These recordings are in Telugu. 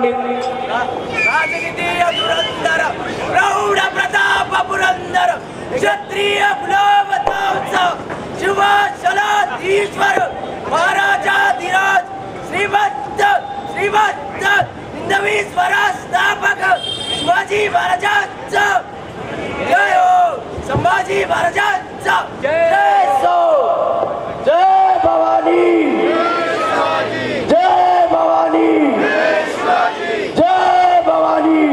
पंडित राजनीतीय धुरंधर प्रौढ प्रताप पुरंदर क्षत्रिय कुलवंश शिवशलाधीश्वर महाराजाधिराज श्रीमंत हिंदवी स्वराज्य शिवाजी महाराजांचा जय हो, संभाजी महाराजांचा जय हो, जय भवानी, जय भवानी, जय भवानी.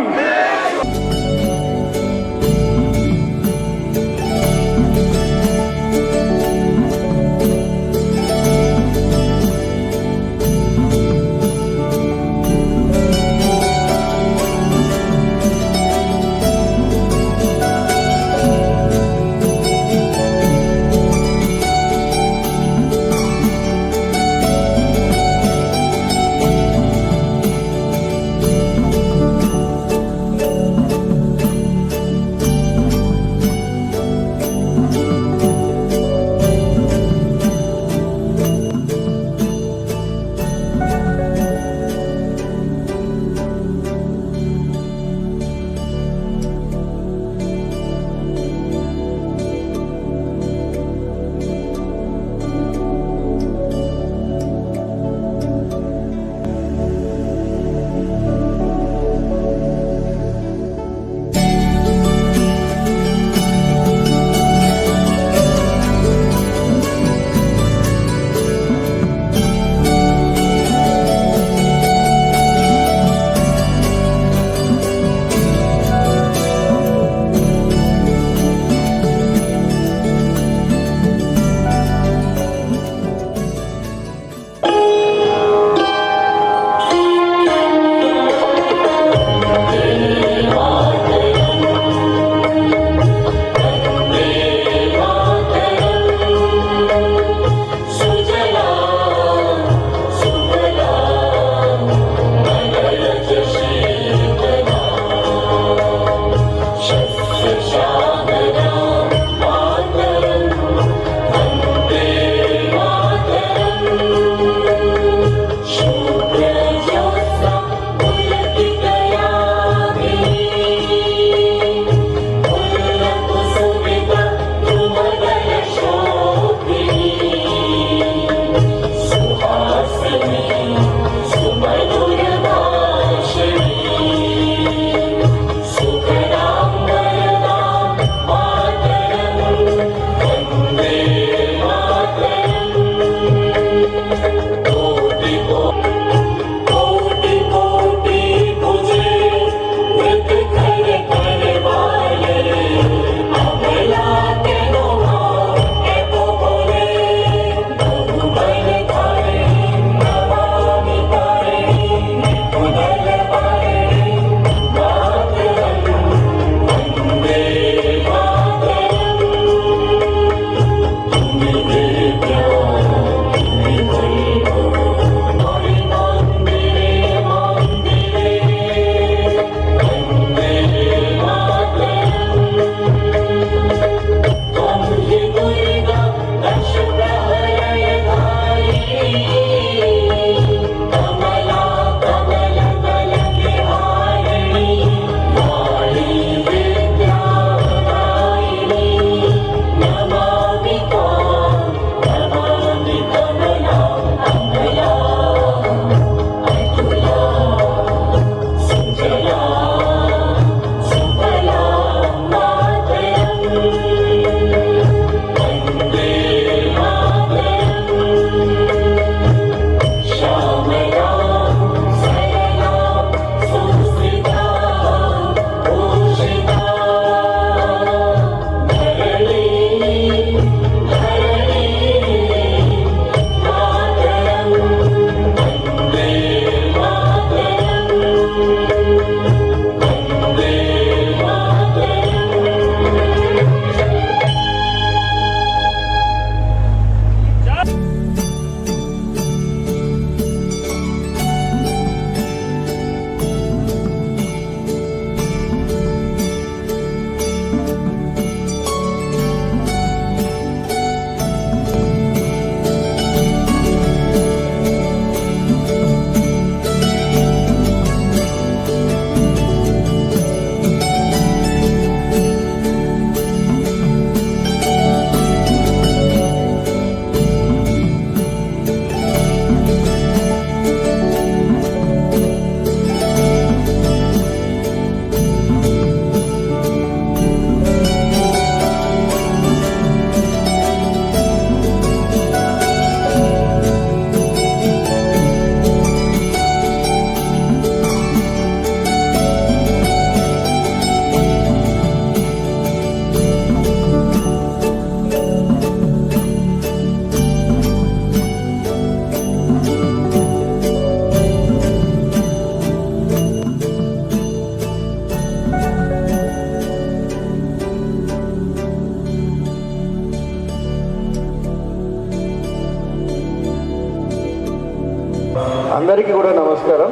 అందరికీ కూడా నమస్కారం.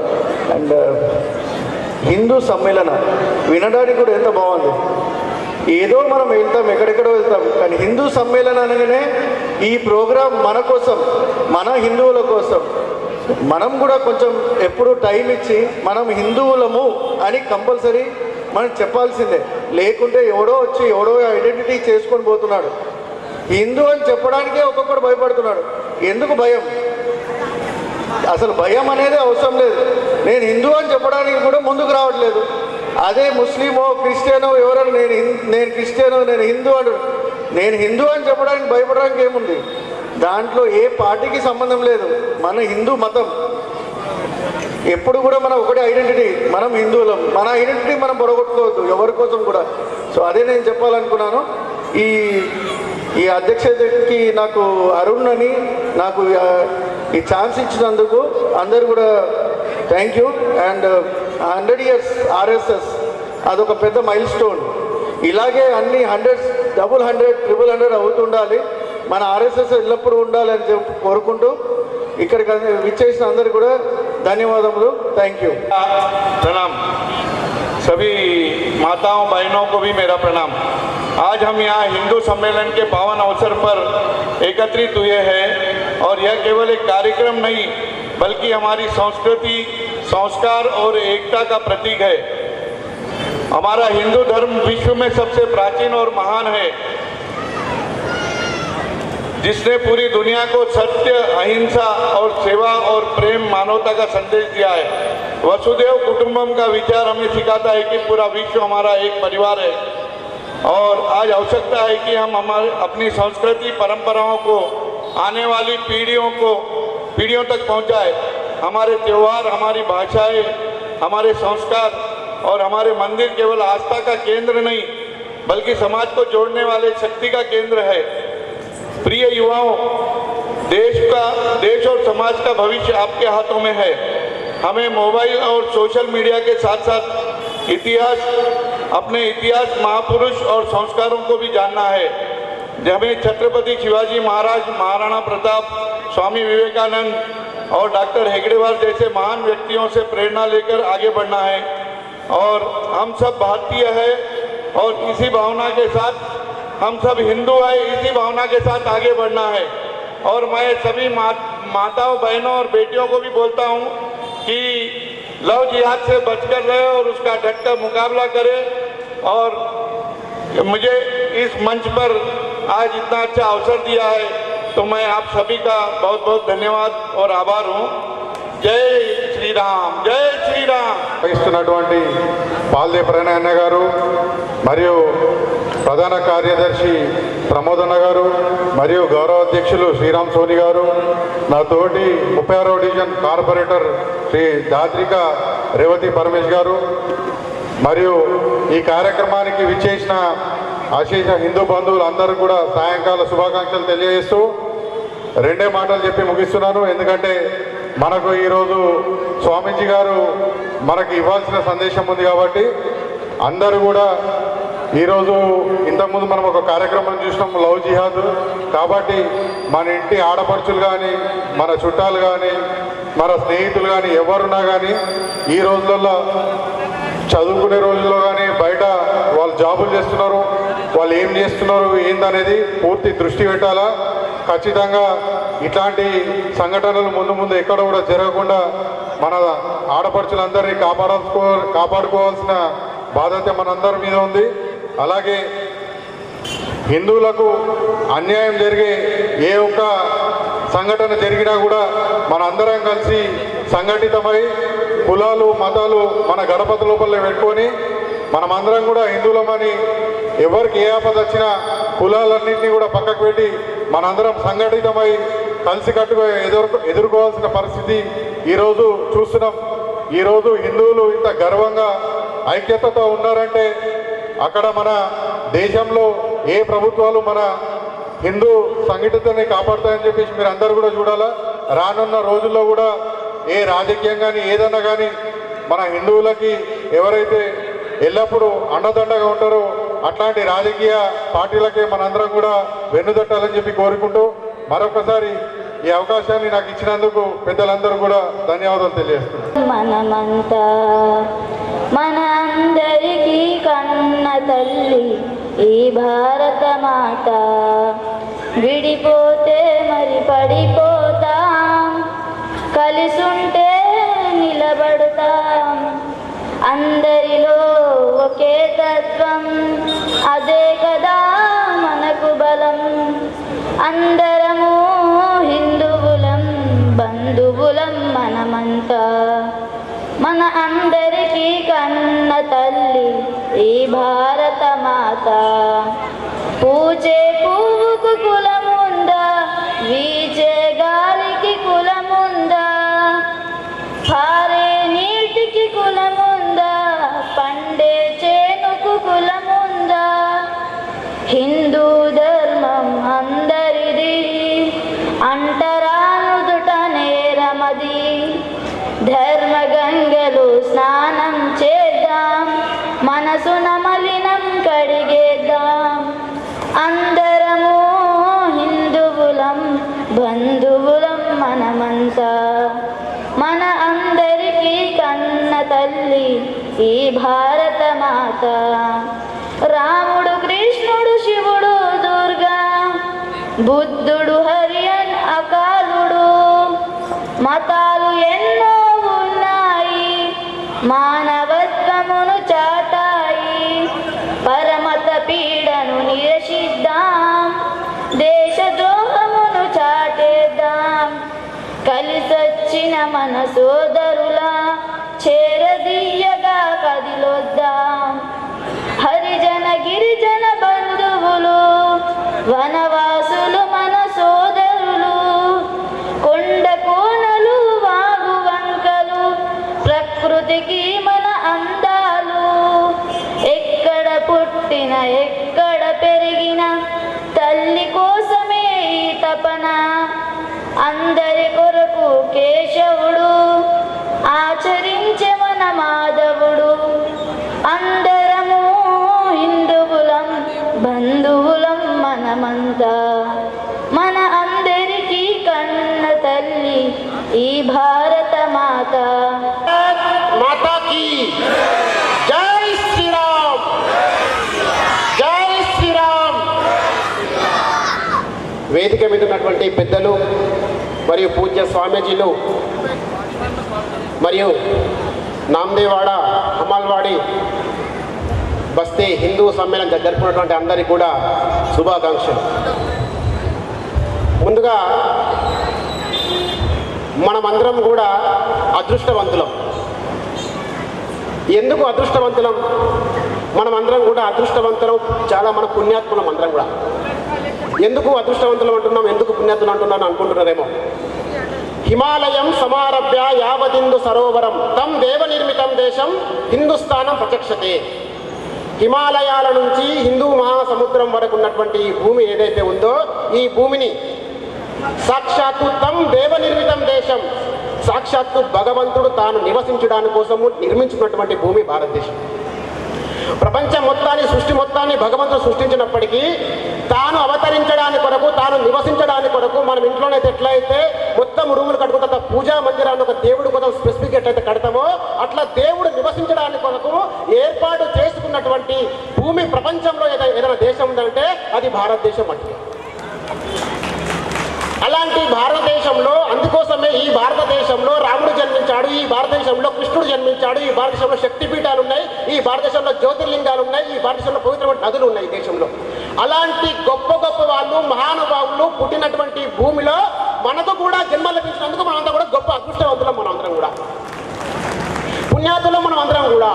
అండ్ హిందూ సమ్మేళన వినడానికి కూడా ఎంత బాగుంది. ఏదో మనం వెళ్తాం, ఎక్కడెక్కడో వెళ్తాం, కానీ హిందూ సమ్మేళన అనగానే ఈ ప్రోగ్రాం మన కోసం, మన హిందువుల కోసం మనం కూడా కొంచెం ఎప్పుడు టైం ఇచ్చి మనం హిందువులము అని కంపల్సరీ మనం చెప్పాల్సిందే. లేకుంటే ఎవడో వచ్చి ఎవడో ఐడెంటిటీ చేసుకొని పోతున్నాడు. హిందూ అని చెప్పడానికే ఒక్కొక్కడు భయపడుతున్నాడు. ఎందుకు భయం? అసలు భయం అనేది అవసరం లేదు. నేను హిందూ అని చెప్పడానికి కూడా ముందుకు రావట్లేదు. అదే ముస్లిమో క్రిస్టియనో ఎవరైనా నేను క్రిస్టియనో నేను హిందూ అంటారు. నేను హిందూ అని చెప్పడానికి భయపడడానికి ఏముంది? దాంట్లో ఏ పార్టీకి సంబంధం లేదు. మన హిందూ మతం ఎప్పుడు కూడా మన ఒకటే ఐడెంటిటీ, మనం హిందువులం. మన ఐడెంటిటీ మనం పొడగొట్టుకోవద్దు ఎవరి కోసం కూడా. సో అదే నేను చెప్పాలనుకున్నాను. ఈ అధ్యక్షతకి నాకు అరుణ్ అని నాకు ఈ ఛాన్స్ ఇచ్చినందుకు అందరు కూడా thank you. And 100 years RSS అదొక పెద్ద మైల్ స్టోన్. ఇలాగే అన్ని 100, 100, 100 అవుతుండాలి. మన RSS ఎల్లప్పుడూ ఉండాలి అని చెప్పి కోరుకుంటూ ఇక్కడికి విచ్చేసిన అందరికీ కూడా ధన్యవాదములు. Thank you. प्रणाम सभी माताओं बहनों को भी मेरा प्रणाम। आज हम यहाँ हिंदू सम्मेलन के पावन अवसर पर एकत्रित हुए हैं और यह केवल एक कार्यक्रम नहीं बल्कि हमारी संस्कृति, संस्कार और एकता का प्रतीक है। हमारा हिंदू धर्म विश्व में सबसे प्राचीन और महान है, जिसने पूरी दुनिया को सत्य, अहिंसा और सेवा और प्रेम, मानवता का संदेश दिया है। वसुदेव कुटुंबकम का विचार हमें सिखाता है कि पूरा विश्व हमारा एक परिवार है और आज आवश्यकता है कि हम हमारे अपनी संस्कृति, परंपराओं को आने वाली पीढ़ियों तक पहुंचाए। हमारे त्यौहार, हमारी भाषाएं, हमारे संस्कार और हमारे मंदिर केवल आस्था का केंद्र नहीं बल्कि समाज को जोड़ने वाले शक्ति का केंद्र है। प्रिय युवाओं, देश और समाज का भविष्य आपके हाथों में है। हमें मोबाइल और सोशल मीडिया के साथ साथ अपने इतिहास, महापुरुष और संस्कारों को भी जानना है। हमें छत्रपति शिवाजी महाराज, महाराणा प्रताप, स्वामी विवेकानंद और डॉक्टर हेगड़ेवार जैसे महान व्यक्तियों से प्रेरणा लेकर आगे बढ़ना है। और हम सब भारतीय हैं और इसी भावना के साथ हम सब हिंदू हैं, इसी भावना के साथ आगे बढ़ना है। और मैं सभी माताओं, बहनों और बेटियों को भी बोलता हूँ कि लव जिहाद से बचकर रहे और उसका डटकर मुकाबला करें। और मुझे इस मंच पर आज इतना अच्छा अवसर दिया है तो मैं आप सभी का बहुत बहुत धन्यवाद और आभार हूँ। जय श्री राम, जय श्री राम। వహిస్తున్నటువంటి పాల్దే ప్రణయ్ అన్న గారు మరియు ప్రధాన కార్యదర్శి ప్రమోదన్న గారు మరియు గౌరవ అధ్యక్షులు శ్రీరామ్ సోని గారు, నా తోటి 36వ డివిజన్ కార్పొరేటర్ శ్రీ దాద్రిక రేవతి పరమేష్ గారు మరియు ఈ కార్యక్రమానికి విచ్చేసిన అశేష హిందూ బంధువులు అందరూ కూడా సాయంకాల శుభాకాంక్షలు తెలియజేస్తూ రెండే మాటలు చెప్పి ముగిస్తున్నాను. ఎందుకంటే మనకు ఈరోజు స్వామీజీ గారు మనకి ఇవ్వాల్సిన సందేశం ఉంది కాబట్టి అందరూ కూడా ఈరోజు ఇంతకుముందు మనం ఒక కార్యక్రమం చూసినాం లవ్ జిహాద్. కాబట్టి మన ఇంటి ఆడపడుచులు కానీ, మన చుట్టాలు కానీ, మన స్నేహితులు కానీ ఎవరున్నా కానీ ఈ రోజులలో చదువుకునే రోజుల్లో కానీ బయట వాళ్ళు జాబులు చేస్తున్నారు, వాళ్ళు ఏం చేస్తున్నారు ఏందనేది పూర్తి దృష్టి పెట్టాలా. ఖచ్చితంగా ఇట్లాంటి సంఘటనలు ముందు ఎక్కడ కూడా జరగకుండా మన ఆడపడుచులందరినీ కాపాడుకోవాల్సిన బాధ్యత మనందరి మీద ఉంది. అలాగే హిందువులకు అన్యాయం జరిగే ఏ ఒక్క సంఘటన జరిగినా కూడా మనందరం కలిసి సంఘటితమై కులాలు, మతాలు మన గడపత లోపల పెట్టుకొని మనమందరం కూడా హిందువులమని ఎవరికి ఏ ఆపద వచ్చినా కులాలన్నింటినీ కూడా పక్కకు పెట్టి మనందరం సంఘటితమై కలిసికట్టుగా ఎదుర్కోవాల్సిన పరిస్థితి ఈరోజు చూస్తున్నాం. ఈరోజు హిందువులు ఇంత గర్వంగా ఐక్యతతో ఉన్నారంటే అక్కడ మన దేశంలో ఏ ప్రభుత్వాలు మన హిందూ సంఘటితని కాపాడుతాయని చెప్పేసి మీరు అందరూ కూడా చూడాలా. రానున్న రోజుల్లో కూడా ఏ రాజకీయం కానీ ఏదన్నా కానీ మన హిందువులకి ఎవరైతే ఎల్లప్పుడూ అండదండగా ఉంటారో అట్లాంటి రాజకీయ పార్టీలకే మనందరం కూడా వెన్నుదట్టాలని చెప్పి కోరుకుంటూ మరొకసారి ఈ అవకాశాన్ని నాకు ఇచ్చినందుకు పెద్దలందరూ కూడా ధన్యవాదాలు తెలియజేస్తున్నాను. మనమంతా మన అందరికీ కన్న తల్లి ఈ భారత మాత. విడిపోతే మరి పడిపోతాం, కలిసుంటే నిలబడతాం. అందరిలో ఒకే తత్వం, అదే కదా మనకు బలం. అందరము హిందువులం, బంధువులం మనమంతా. మన అందరికీ కన్న తల్లి ఈ భారత మాత. పూచే పువ్వుకు కులముందా, వీచే గాలికి కులముందా, పారే నీటికి కులముందా, పండే చేనుకు కులముందా. హిందూ ధర్మం అందరిది, అంటరానుదుట నేరమది. ధర్మ గంగలో స్నానం చేద్దాం, మనసున మలినం కడిగేద్దాం. అందరము హిందువులం, బంధువులం మనమంతా. మన అందరికీ కన్న తల్లి ఈ భారత మాత. రాముడు, కృష్ణుడు, శివుడు, దుర్గా, బుద్ధుడు, హరియన్, అకాలుడు. మతాలు ఎన్నో ఉన్నాయి, మానవత్వమును చాటాయి. పరమత పీడను నిరసిద్దాం, దేశద్రోహమును చాటేద్దాం. కలిసొచ్చిన మన సోదరులా చేరదీయగా కదిలొద్దాం. హరిజన గిరిజన బంధువులు, వనవాసులు మన సోదరులు. కొండ కోనలు, వాగు వంకలు, ప్రకృతికి మన అందాలు. ఎక్కడ పుట్టిన ఎక్కడ పెరిగిన తల్లి కోసమే ఈ తపన. అందరి కొరకు కేశవుడు ఆచరించే మన మాధవుడు. అందరము హిందువులం, బంధువులం మనమంతా. మన అందరికీ కన్న తల్లి ఈ భారత మాత. మాతాకి జై శ్రీరామ్, జై శ్రీరామ్. వేదిక మీద ఉన్నటువంటి పెద్దలు మరియు పూజ్య స్వామీజీలు మరియు నామదేవాడ, అమల్వాడి, బస్తీ హిందూ సమ్మేళనం జరుపుకున్నటువంటి అందరికీ కూడా శుభాకాంక్షలు. ముందుగా మనమందరం కూడా అదృష్టవంతులం. ఎందుకు అదృష్టవంతులం? మనమందరం కూడా అదృష్టవంతులం, చాలా మన పుణ్యాత్ములం అందరం కూడా. ఎందుకు అదృష్టవంతులం అంటున్నాం, ఎందుకు పుణ్యాత్ములు అంటున్నాను అనుకుంటున్నారేమో. హిమాలయం సమారభ్య యావదిందు సరోవరం తం దేవ నిర్మితం దేశం హిందుస్థానం ప్రచక్షతే. హిమాలయాల నుంచి హిందూ మహాసముద్రం వరకు ఉన్నటువంటి ఈ భూమి ఏదైతే ఉందో, ఈ భూమిని సాక్షాత్తు తం దేవ నిర్మితం దేశం, సాక్షాత్తు భగవంతుడు తాను నివసించడానికి కోసము నిర్మించుకున్నటువంటి భూమి భారతదేశం. ప్రపంచం మొత్తాన్ని, సృష్టి మొత్తాన్ని భగవంతుడు సృష్టించినప్పటికీ తాను అవతరించడానికి కొరకు, తాను నివసించడానికి కొరకు మనం ఇంట్లోనైతే ఎట్లయితే మొత్తం రూములు కట్టుకుంటా పూజా మందిరాన్ని ఒక దేవుడి కోసం స్పెసిఫిక్ ఎట్లయితే కడతామో, అట్లా దేవుడు నివసించడానికి కొరకు ఏర్పాటు చేసుకున్నటువంటి భూమి ప్రపంచంలో ఏదైనా దేశం ఉందంటే అది భారతదేశం అంటే. అలాంటి భారతదేశంలో, అందుకోసమే ఈ భారతదేశంలో రాముడు జన్మించాడు, ఈ భారతదేశంలో కృష్ణుడు జన్మించాడు, ఈ భారతదేశంలో శక్తిపీఠాలు ఉన్నాయి, ఈ భారతదేశంలో జ్యోతిర్లింగాలు ఉన్నాయి, ఈ భారతదేశంలో పవిత్రమైన నదులు ఉన్నాయి ఈ దేశంలో. అలాంటి గొప్ప గొప్ప వాళ్ళు, మహానుభావులు పుట్టినటువంటి భూమిలో మనకు కూడా జన్మ లభించినందుకు మనంతా కూడా గొప్ప అదృష్టవంతులం. మనం అందరం కూడా పుణ్యాతులం, మనం అందరం కూడా.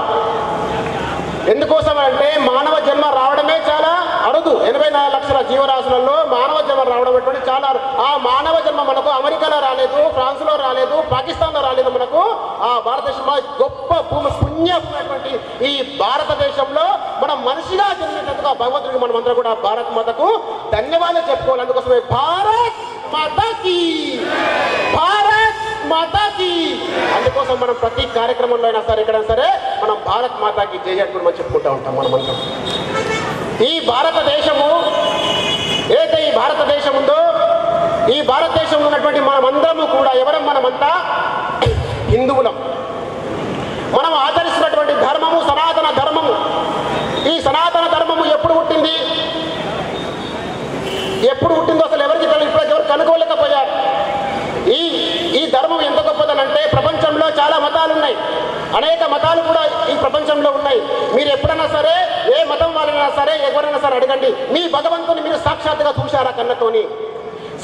ఎందుకోసం అంటే మానవ జన్మ రావడమే చాలా అరుదు. 84 లక్షల జీవరాశులలో మానవ జన్మ రావడం అంటే చాలా. ఆ మానవ జన్మ మనకు అమెరికాలో రాలేదు, ఫ్రాన్స్లో రాలేదు, పాకిస్తాన్లో రాలేదు. మనకు ఆ భారతదేశంలో గొప్ప భూమి, పుణ్యమైనటువంటి ఈ భారతదేశంలో మనం మనిషిగా జన్మించినందుకు భగవంతుడికి మనమందరం కూడా భారత్ మాతకు ధన్యవాదాలు చెప్పుకోవాలి. అందుకోసమే భారత్ మాతాకి, భారత్ మాతాకి. అందుకోసం మనం ప్రతి కార్యక్రమంలో అయినా సరే, ఎక్కడైనా సరే మనం భారత్ మాతాకి జై అంటూ మనం చెప్పుకుంటూ ఉంటాం. మనమంతా ఈ భారతదేశము ఏదైతే ఈ భారతదేశం ఉందో, ఈ భారతదేశంలో ఉన్నటువంటి మనమందరము కూడా మనమంతా హిందువులం. మనం ఆచరిస్తున్నటువంటి ధర్మము సనాతన ధర్మము. ఈ సనాతన ధర్మము ఎప్పుడు పుట్టింది? ఎప్పుడు పుట్టిందో అసలు ఎవరికి ఇప్పటికి ఎవరు కనుక్కోలేకపోయారు. ఈ ధర్మం ఎంత గొప్పదనంటే ప్రపంచంలో చాలా మతాలు ఉన్నాయి. అనేక మతాలు కూడా ఈ ప్రపంచంలో ఉన్నాయి. మీరు ఎప్పుడైనా సరే ఏ మతం వాళ్ళైనా సరే ఎవరైనా సరే అడగండి, మీ భగవంతుని మీరు సాక్షాత్తుగా చూశారా కన్నతోని?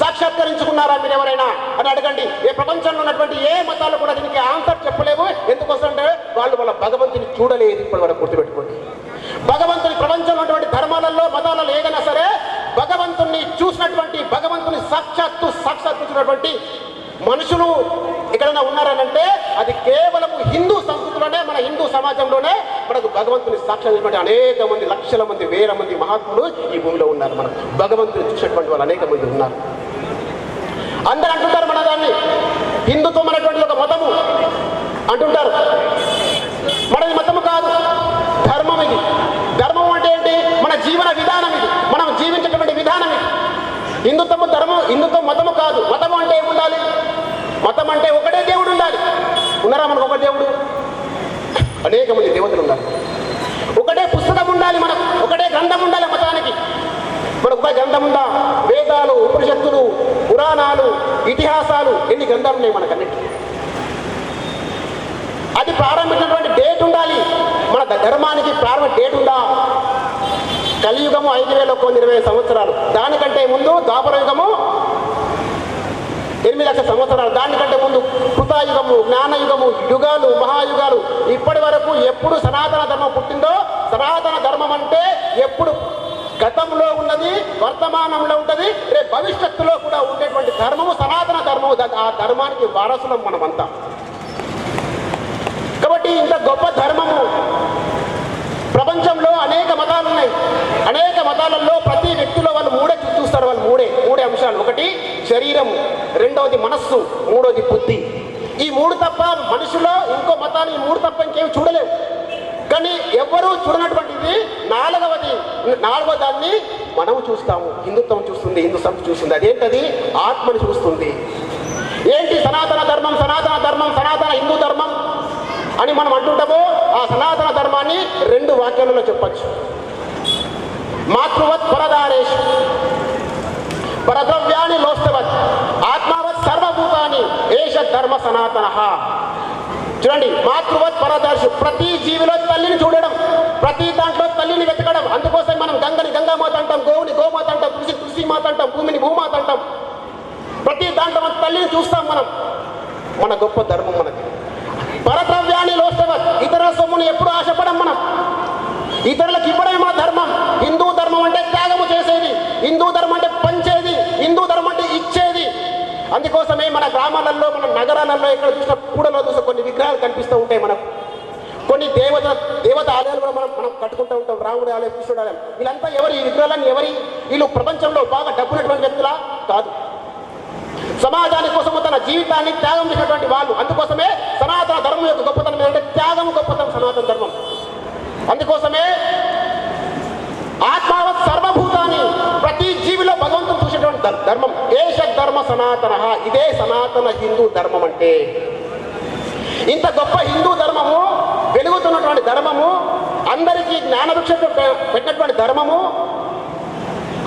సాక్షాత్కరించుకున్నారా మీరు ఎవరైనా అని అడగండి. ఏ ప్రపంచంలో ఉన్నటువంటి ఏ మతాలు కూడా దీనికి ఆన్సర్ చెప్పలేవు. ఎందుకోసంటే వాళ్ళ భగవంతుని చూడలేదు. ఇప్పటి వరకు గుర్తుపెట్టుకోండి, భగవంతుని ప్రపంచంలో ఉన్నటువంటి ధర్మాలలో మతాలలో ఏదైనా సరే భగవంతుని చూసినటువంటి భగవంతుని సాక్షాత్కరించినటువంటి మనుషులు ఎక్కడైనా ఉన్నారనంటే అది కేవలం హిందూ సంస్కృతిలోనే, మన హిందూ సమాజంలోనే మనకు భగవంతుని సాక్షాత్కరించినటువంటి అనేక మంది, లక్షల మంది, వేల మంది మహాత్ములు ఈ భూమిలో ఉన్నారు. మనం భగవంతుని చూసినటువంటి వాళ్ళు అనేక మంది ఉన్నారు. అందరూ అంటుంటారు మన దాన్ని హిందుత్వం అనేటువంటి ఒక మతము అంటుంటారు. మనది మతము కాదు, ధర్మం ఇది. ధర్మం అంటే ఏంటి? మన జీవన విధానం ఇది, మనం జీవించేటువంటి విధానం ఇది. హిందుత్వం మతము కాదు. మతము అంటే ఏముండాలి? మతం అంటే ఒకటే దేవుడు ఉండాలి. ఉన్నారా మనకు ఒక దేవుడు? అనేక మంది దేవతలు ఉన్నారు. ఒకటే పుస్తకం ఉండాలి, మనకు ఒకటే గ్రంథం ఉండాలి. మతానికి మనకు ఒక గ్రంథం ఉందా? వేదాలు, ఉపనిషత్తులు, పురాణాలు, ఇతిహాసాలు, ఎన్ని గ్రంథాలు ఉన్నాయి మనకన్నిటికీ. అది ప్రారంభించినటువంటి డేట్ ఉండాలి. మన ధర్మానికి ప్రారంభ డేట్ ఉందా? కలియుగము 5120 సంవత్సరాలు. దానికంటే ముందు ద్వాపర యుగము 8 లక్షల సంవత్సరాలు. దానికంటే ముందు కృతాయుగము, జ్ఞానయుగము, యుగాలు, మహాయుగాలు. ఇప్పటి వరకు ఎప్పుడు సనాతన ధర్మం పుట్టిందో, సనాతన ధర్మం అంటే ఎప్పుడు గతంలో ఉన్నది, వర్తమానంలో ఉంటుంది, రేపు భవిష్యత్తులో కూడా ఉండేటువంటి ధర్మము సనాతన ధర్మము. ఆ ధర్మానికి వారసులం మనమంతా. కాబట్టి ఇంత గొప్ప ధర్మము ప్రపంచంలో అనేక మతాలు ఉన్నాయి. అనేక మతాలలో ప్రతి వ్యక్తిలో వాళ్ళు మూడే చూస్తారు. వాళ్ళు మూడే అంశాలు. ఒకటి శరీరం, రెండవది మనస్సు, మూడవది బుద్ధి. ఈ మూడు తప్ప మనిషిలో ఇంకో మతాన్ని ఈ మూడు తప్ప ఇంకేమి చూడలేవు. కానీ ఎవరు చూడనటువంటిది నాలుగవ దాన్ని మనము చూస్తాము. హిందుత్వం చూస్తుంది, హిందూ సంస్కృతి చూస్తుంది. అదేంటది? ఆత్మని చూస్తుంది. ఏంటి సనాతన ధర్మం, సనాతన ధర్మం, సనాతన హిందూ ధర్మం అని మనం అంటుంటామో, ఆ సనాతన ధర్మాన్ని 2 వాక్యాలలో చెప్పచ్చు. మాతృవత్ పరదారేషు పరద్రవ్యాన్ని లోస్తవత్ ఆత్మవత్ సర్వభూతాన్ని ఏష ధర్మ సనాతన. చూడండి, మాతృవత్ పరదర్శు, ప్రతి జీవిలో తల్లిని చూడడం, ప్రతి దాంట్లో తల్లిని వెతకడం. అందుకోసం మనం గంగని గంగామాత అంటాం, గోవుని గోమాత అంటాం, తులసి మాత అంటాం, భూమిని భూమాత అంటాం. ప్రతి దాంట్లో మన తల్లిని చూస్తాం మనం. మన గొప్ప ధర్మం మనది. పరద్రవ్యాన్ని లోస్తవత్, ఇతరుల సొమ్ముని ఎప్పుడు ఆశపడం మనం. ఇతరులకు ఇవ్వడమే మన ధర్మం. హిందూ ధర్మం అంటే త్యాగము చేసేది, హిందూ ధర్మం అంటే పంచేది, హిందూ ధర్మం అంటే ఇచ్చేది. అందుకోసమే మన గ్రామాలలో, మన నగరాలలో ఎక్కడ చూసిన కూడలో చూసిన కొన్ని విగ్రహాలు కనిపిస్తూ ఉంటాయి మనకు. కొన్ని దేవత ఆలయాలు కూడా మనం కట్టుకుంటూ ఉంటాం. రాముడి ఆలయం, కృష్ణుడి ఆలయం. వీళ్ళంతా ఎవరు? ఈ విగ్రహాలన్నీ ఎవరి? వీళ్ళు ప్రపంచంలో బాగా డబ్బున్నటువంటి వ్యక్తులా? కాదు. సమాజాని కోసము తన జీవితాన్ని త్యాగం చేసినటువంటి వాళ్ళు. అందుకోసమే సనాతన ధర్మం యొక్క గొప్పతనం ఏంటంటే త్యాగం గొప్పతనం సనాతన ధర్మం. అందుకోసమే ఆత్మవత్ సర్వభూతాన్ని, ప్రతి జీవిలో భగవంతుడు చూసేటువంటి ధర్మం ఏష ధర్మ సనాతన. ఇదే సనాతన హిందూ ధర్మం అంటే. ఇంత గొప్ప హిందూ ధర్మము, వెలుగుతున్నటువంటి ధర్మము, అందరికీ జ్ఞానభిక్ష పెట్టినటువంటి ధర్మము,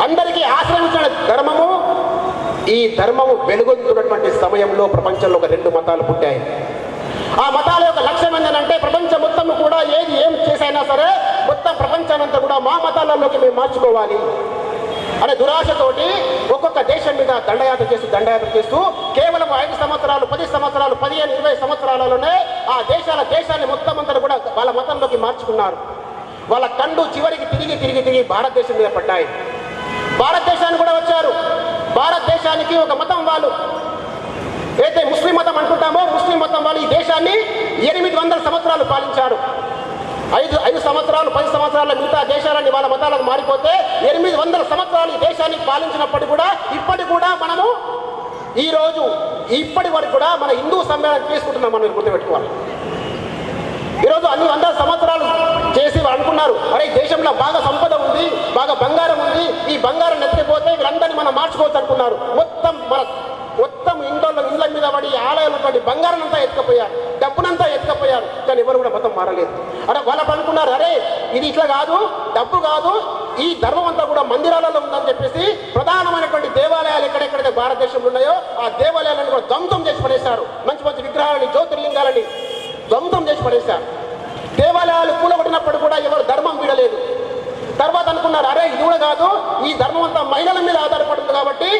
అందరికీ ఆశ్రయించిన ధర్మము. ఈ ధర్మము వెలుగొందుతున్నటువంటి సమయంలో ప్రపంచంలో ఒక 2 మతాలు పుట్టాయి. ఆ మతాల యొక్క లక్ష్యం ఏంటంటే ప్రపంచం మొత్తం కూడా ఏం చేసైనా సరే మొత్తం ప్రపంచానంతా కూడా మా మతాలలోకి మేము మార్చుకోవాలి అనే దురాశతోటి ఒక్కొక్క దేశం మీద దండయాత్ర చేస్తూ కేవలం 5 సంవత్సరాలు, 10 సంవత్సరాలు, 15, 20 సంవత్సరాలలోనే ఆ దేశాన్ని మొత్తం అంతా కూడా వాళ్ళ మతంలోకి మార్చుకున్నారు. వాళ్ళ కళ్ళు చివరికి తిరిగి భారతదేశం మీద పడ్డాయి. భారతదేశాన్ని కూడా వచ్చారు. భారతదేశానికి ఒక మతం వాళ్ళు అయితే ముస్లిం మతం అంటుంటామో, ముస్లిం మతం వాళ్ళు ఈ దేశాన్ని 800 సంవత్సరాలు పాలించారు. 5 సంవత్సరాలు, 10 సంవత్సరాల మిగతా దేశాలన్నీ వాళ్ళ మతాలకు మారిపోతే 800 సంవత్సరాలు ఈ దేశాన్ని పాలించినప్పటికీ కూడా ఇప్పటి కూడా మనము ఇప్పటి వరకు కూడా మన హిందూ సమ్మేళనం చేసుకుంటున్నాం. మనం గుర్తుపెట్టుకోవాలి. ఈరోజు అన్ని 100 సంవత్సరాలు చేసి అనుకున్నారు, అరే దేశంలో బాగా సంపద ఉంది, బాగా బంగారం ఉంది, ఈ బంగారం ఎత్తిపోతే వీళ్ళందరినీ మనం మార్చుకోవచ్చు అనుకున్నారు. మొత్తం మన మొత్తం ఇండ్ల మీద పడి ఆలయాలటువంటి బంగారం అంతా ఎత్తుకపోయారు, డబ్బునంతా ఎత్తుకపోయారు. కానీ ఎవరు కూడా మతం మారలేదు. అరే వాళ్ళు అనుకున్నారు, అరే ఇది ఇట్లా కాదు, డబ్బు కాదు, ఈ ధర్మం అంతా కూడా మందిరాలలో ఉందని చెప్పేసి ప్రధానమైనటువంటి దేవాలయాలు ఎక్కడెక్కడైతే భారతదేశంలో ఉన్నాయో ఆ దేవాలయాలను కూడా ధ్వంసం చేసి పడేశారు. మంచి మంచి విగ్రహాలని, జ్యోతిర్లింగాలని ధ్వంసం చేసి పడేశారు. దేవాలయాలు కూలగొట్టినప్పుడు కూడా ఎవరు ధర్మం వీడలేదు. తర్వాత అనుకున్నారు, అరే ఇది కూడా కాదు, ఈ ధర్మం అంతా మహిళల మీద ఆధారపడుతుంది కాబట్టి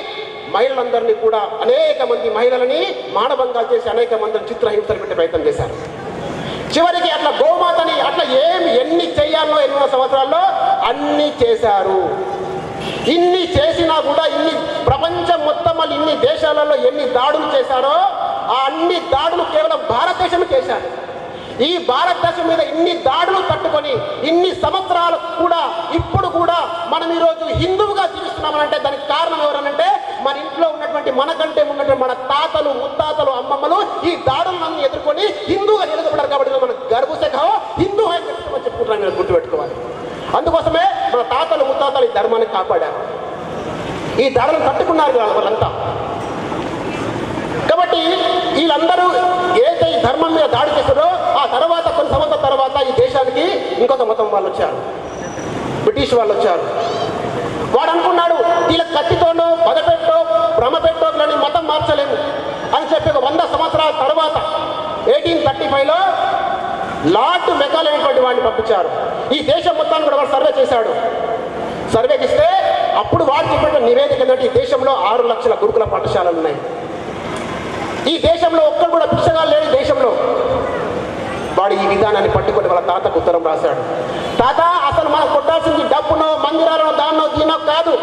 మహిళలందరినీ కూడా అనేక మంది మహిళలని మానభంగాలు చేసి అనేక మందిని చిత్రహింసలు పెట్టే ప్రయత్నం చేశారు. చివరికి అట్లా గోమాతని అట్లా ఎన్ని చేయాలో 800 సంవత్సరాల్లో అన్ని చేశారు. ఇన్ని చేసినా కూడా ఇన్ని ప్రపంచం మొత్తం మళ్ళీ ఇన్ని దేశాలలో ఎన్ని దాడులు చేశారో ఆ అన్ని దాడులు కేవలం భారతదేశం చేశారు. ఈ భారతదేశం మీద ఇన్ని దాడులు తట్టుకొని ఇన్ని సంవత్సరాలు కూడా ఇప్పుడు కూడా మనం ఈరోజు హిందువుగా జీవిస్తున్నామనంటే దానికి కారణం ఎవరనంటే మన ఇంట్లో ఉన్నటువంటి మనకంటే ఉన్నటువంటి మన తాతలు, ముత్తాతలు, అమ్మమ్మలు ఈ దాడులను ఎదుర్కొని హిందువుగా నిలబడ్డారు. కాబట్టి మన గర్భశఖం హిందూ అని చెప్పుకుంటున్నాం, మీరు గుర్తుపెట్టుకోవాలి. అందుకోసమే మన తాతలు, ముత్తాతలు ఈ ధర్మాన్ని కాపాడారు, ఈ దాడులను తట్టుకున్నారు వాళ్ళంతా. కాబట్టి వీళ్ళందరూ ఏదైతే ఈ ధర్మం మీద దాడి చేస్తారో ఆ తర్వాత కొన్ని సంవత్సరాల తర్వాత ఈ దేశానికి ఇంకొక మతం వాళ్ళు వచ్చారు, బ్రిటిష్ వాళ్ళు వచ్చారు. వాడు అనుకున్నాడు వీళ్ళ కత్తితోనో పదపెట్టో భ్రమపెట్టో వీళ్ళని మతం మార్చలేము అని చెప్పి 100 సంవత్సరాల తర్వాత 1835లో లార్డ్ మెకాలే అనేటువంటి వాడిని పంపించారు. ఈ దేశం మొత్తాన్ని కూడా వాడు సర్వే చేశాడు. సర్వేకి ఇస్తే అప్పుడు వాడు చెప్పిన నివేదిక ఏంటంటే ఈ దేశంలో 6 లక్షల గురుకుల పాఠశాలలు ఉన్నాయి. ఈ దేశంలో ఒక్కరు కూడా భిక్షగా లేని దేశంలో. వాడు ఈ విధానాన్ని పట్టుకొని వాళ్ళ తాతకు ఉత్తరం రాశాడు. తాత, అసలు మనం కొట్టాల్సింది డబ్బునో, మందిరాలను, దాన్నో, దీనో కాదు.